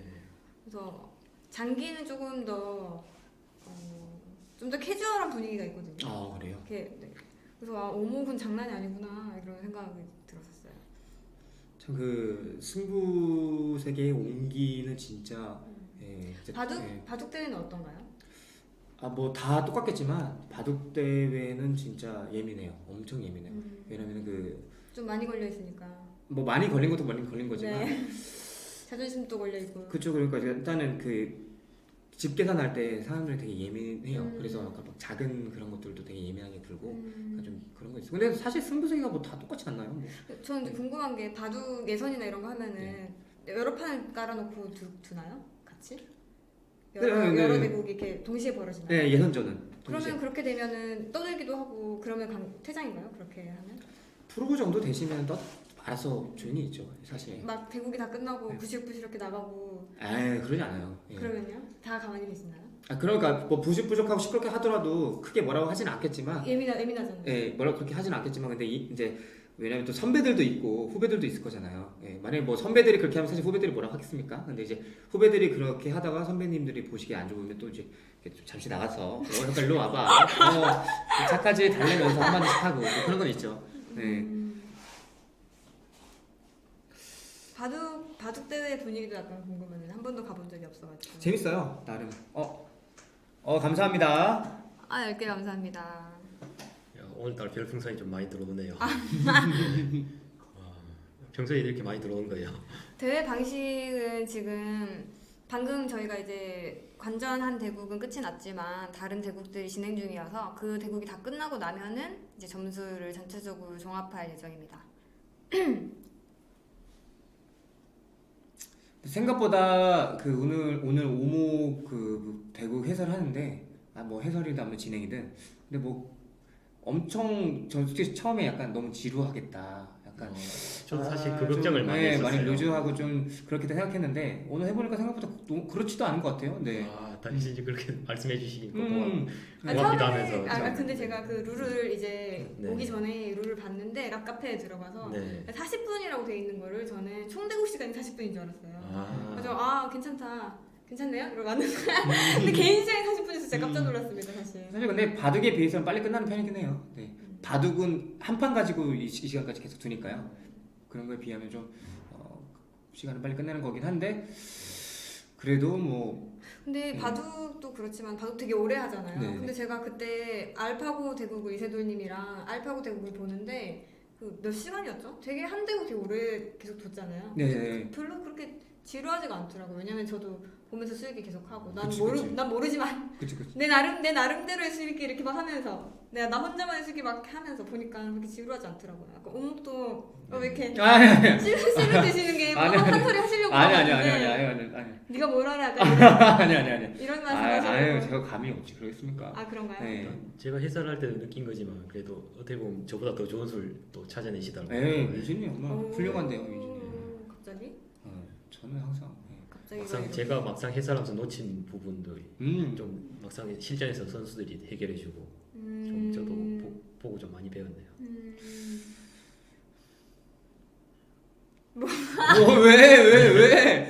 그래서 장기는 조금 더 좀 더 캐주얼한 분위기가 있거든요.
그래요?
그래서 오목은 장난이 아니구나 이런 생각이 들었었어요.
참 그 승부 세계의 온기는 진짜
바둑 대회는 어떤가요?
뭐 다 똑같겠지만 바둑 대회는 진짜 예민해요. 엄청 예민해요. 왜냐면
좀 많이 걸려 있으니까.
뭐 많이 걸린 것도 많이 걸린 거지만
자존심도 걸려 있고.
그쵸. 그러니까 일단은 그 집 계산할 때 사람들이 되게 예민해요. 그래서 아까 막 작은 그런 것들도 되게 예민하게 굴고 좀 그런 거 있어. 근데 사실 승부세계가 뭐 다 똑같지 않나요? 뭐.
저는 이제 궁금한 게 바둑 예선이나 이런 거 하면은 여러 판을 깔아놓고 두나요? 같이? 여러 대국이 이렇게 동시에 벌어지나요?
네, 예선전은.
그러면 그렇게 되면은 떠들기도 하고 그러면 퇴장인가요? 그렇게 하면?
프로 정도 되시면 알아서 조용히 있죠, 사실.
막 대국이 다 끝나고 부시럭부시럭 이렇게 나가고.
그러지 않아요. 예.
그러면요? 다 가만히 계시나요?
그러니까 뭐 부식부족하고 시끄럽게 하더라도 크게 뭐라고 하진 않겠지만.
예민하잖아요.
예, 뭐라고 그렇게 하진 않겠지만 근데 이제 왜냐면 또 선배들도 있고 후배들도 있을 거잖아요. 예, 만약에 뭐 선배들이 그렇게 하면 사실 후배들이 뭐라고 하겠습니까? 근데 이제 후배들이 그렇게 하다가 선배님들이 보시기에 안 좋으면 또 이제 잠시 나가서 일로 와봐. 차까지 달래면서 한마디씩 하고 뭐 그런 건 있죠. 네.
바둑 대회 분위기도 약간 궁금한데 한 번도 가본 적이 없어가지고.
재밌어요, 나름. 감사합니다.
10개 감사합니다.
야, 오늘따라 별풍선이 좀 많이 들어오네요. 평소에 이렇게 많이 들어오는 거예요.
대회 방식은 지금 방금 저희가 이제 관전한 대국은 끝이 났지만 다른 대국들이 진행 중이어서 그 대국이 다 끝나고 나면은 이제 점수를 전체적으로 종합할 예정입니다.
생각보다 그 오늘 오목 그 대국 해설하는데 뭐 해설이든 아니면 진행이든 근데 뭐 엄청 저 솔직히 처음에 약간 너무 지루하겠다. 약간
전 사실 그 걱정을 많이 했었어요.
많이 루즈하고 좀 그렇게 생각했는데 오늘 해보니까 생각보다 너무 그렇지도 않은 것 같아요. 네.
당신이 그렇게 말씀해 주시니까
처음에,
고맙기도 하면서.
근데 제가 그 룰을 이제
네.
오기 전에 룰을 봤는데 각 카페에 들어가서
네.
40분이라고 돼 있는 거를 저는 총 대국 시간이 40분인 줄 알았어요. 그래서 괜찮네요? 이러고 왔는데 근데 개인 시간이 40분이어서 진짜 깜짝 놀랐습니다 사실.
사실 근데 바둑에 비해서는 빨리 끝나는 편이긴 해요. 네. 바둑은 한 판 가지고 이 시간까지 계속 두니까요. 그런 거에 비하면 좀 시간을 빨리 끝내는 거긴 한데 그래도 뭐.
근데 바둑도 그렇지만 바둑 되게 오래 하잖아요.
네.
근데 제가 그때 알파고 대국을 이세돌님이랑 알파고 대국을 보는데 그 몇 시간이었죠? 되게 한 대국 되게 오래 계속 뒀잖아요.
네.
별로 그렇게 지루하지가 않더라고요. 왜냐면 저도 보면서 수익이 계속 하고 난 모르지만
그치.
내 나름대로의 수익이 이렇게 막 하면서 나 혼자만의 수익이 막 하면서 보니까 그렇게 지루하지 않더라고요. 약간 오목도 왜 이렇게 씨를 드시는 게 한 소리 하시려고
아니.
네가 뭘 알아? 약간
아니.
이런 말씀하시는
제가 감이 없지 그러겠습니까?
그런가요?
네.
제가 해설할 때도 느낀 거지만 그래도 어떻게 보면 저보다 더 좋은 술 또 찾아내시더라고요.
유진이 얼마나 훌륭한데요, 유진이.
갑자기?
저는 항상.
막상 제가 해설하면서 놓친 부분들이 좀 막상 실전에서 선수들이 해결해주고 좀 저도 보고 좀 많이 배웠네요.
왜?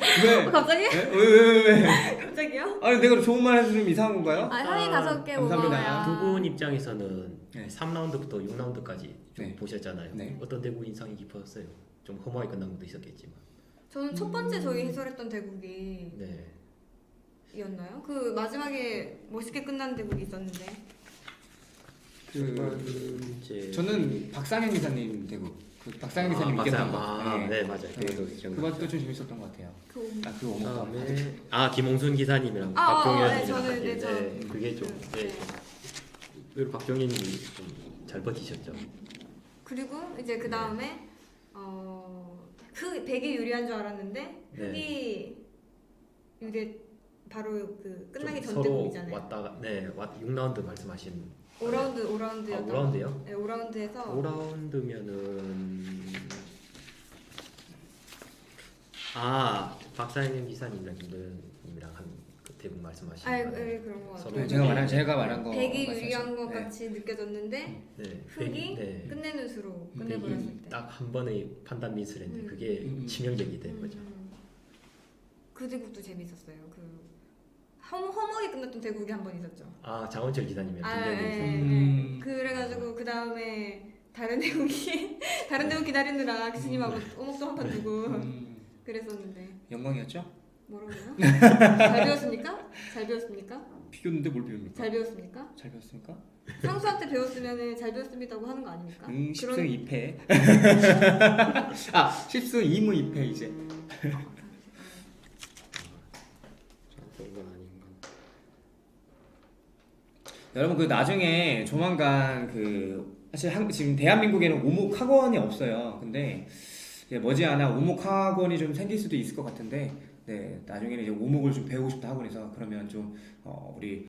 갑자기?
왜?
갑자기요?
아니 내가 좋은 말 해서 좀 이상한 건가요?
상위 5개
감사합니다.
두 분 입장에서는
네.
3라운드부터 6라운드까지 좀
네.
보셨잖아요.
네.
어떤 대구 인상이 깊었어요? 좀 허무하게 끝난 것도 있었겠지만.
저는 첫 번째 저희 해설했던 대국이
네.
이었나요? 그 마지막에 멋있게 끝난 대국이 있었는데.
저는 박상현 기사님 대국. 박상현 기사님 이겼던 거.
네 맞아요.
그것도 좀 재밌었던 것 같아요. 그
오목. 김홍순 기사님이랑 박종현이랑
네,
그게 좀. 의외로 박종현님이 좀 잘 버티셨죠.
그리고 이제 그 다음에 백이 유리한 줄 알았는데 흑이 유리 바로 그 끝나기 전 대국이잖아요.
왔다가 6라운드 말씀하신
5라운드였던
5라운드요?
네, 5라운드에서
5라운드면은 박사님 기사님이랑 김도현님이랑 한 그 대국 말씀하신
그런 거 같아요.
제가 말한 거
백이 유리한 것 같이 느껴졌는데 흑이 끝내는 수로 끝내버렸을 때
딱 한 번의 판단 미스였는데 그게 치명적이 된 거죠.
그 대국도 재밌었어요. 그 허무하게 끝났던 대국이 한 번 있었죠.
장원철 기사님이
그래가지고 그 다음에 다른 대국 기다리느라 교수님하고 오목도 한 판 두고 그랬었는데
영광이었죠?
뭐라고요? 잘 배웠습니까?
비겼는데 뭘 배웁니까?
잘 배웠습니까? 상수한테 배웠으면 잘 배웠습니다고 하는 거 아닙니까?
10승 2패 10승 2무 2패 이제 여러분 그 나중에 조만간 그 사실 지금 대한민국에는 오목학원이 없어요. 근데 이제 머지않아 오목학원이 좀 생길 수도 있을 것 같은데, 네 나중에는 이제 오목을 좀 배우고 싶다 학원에서 그러면 좀 우리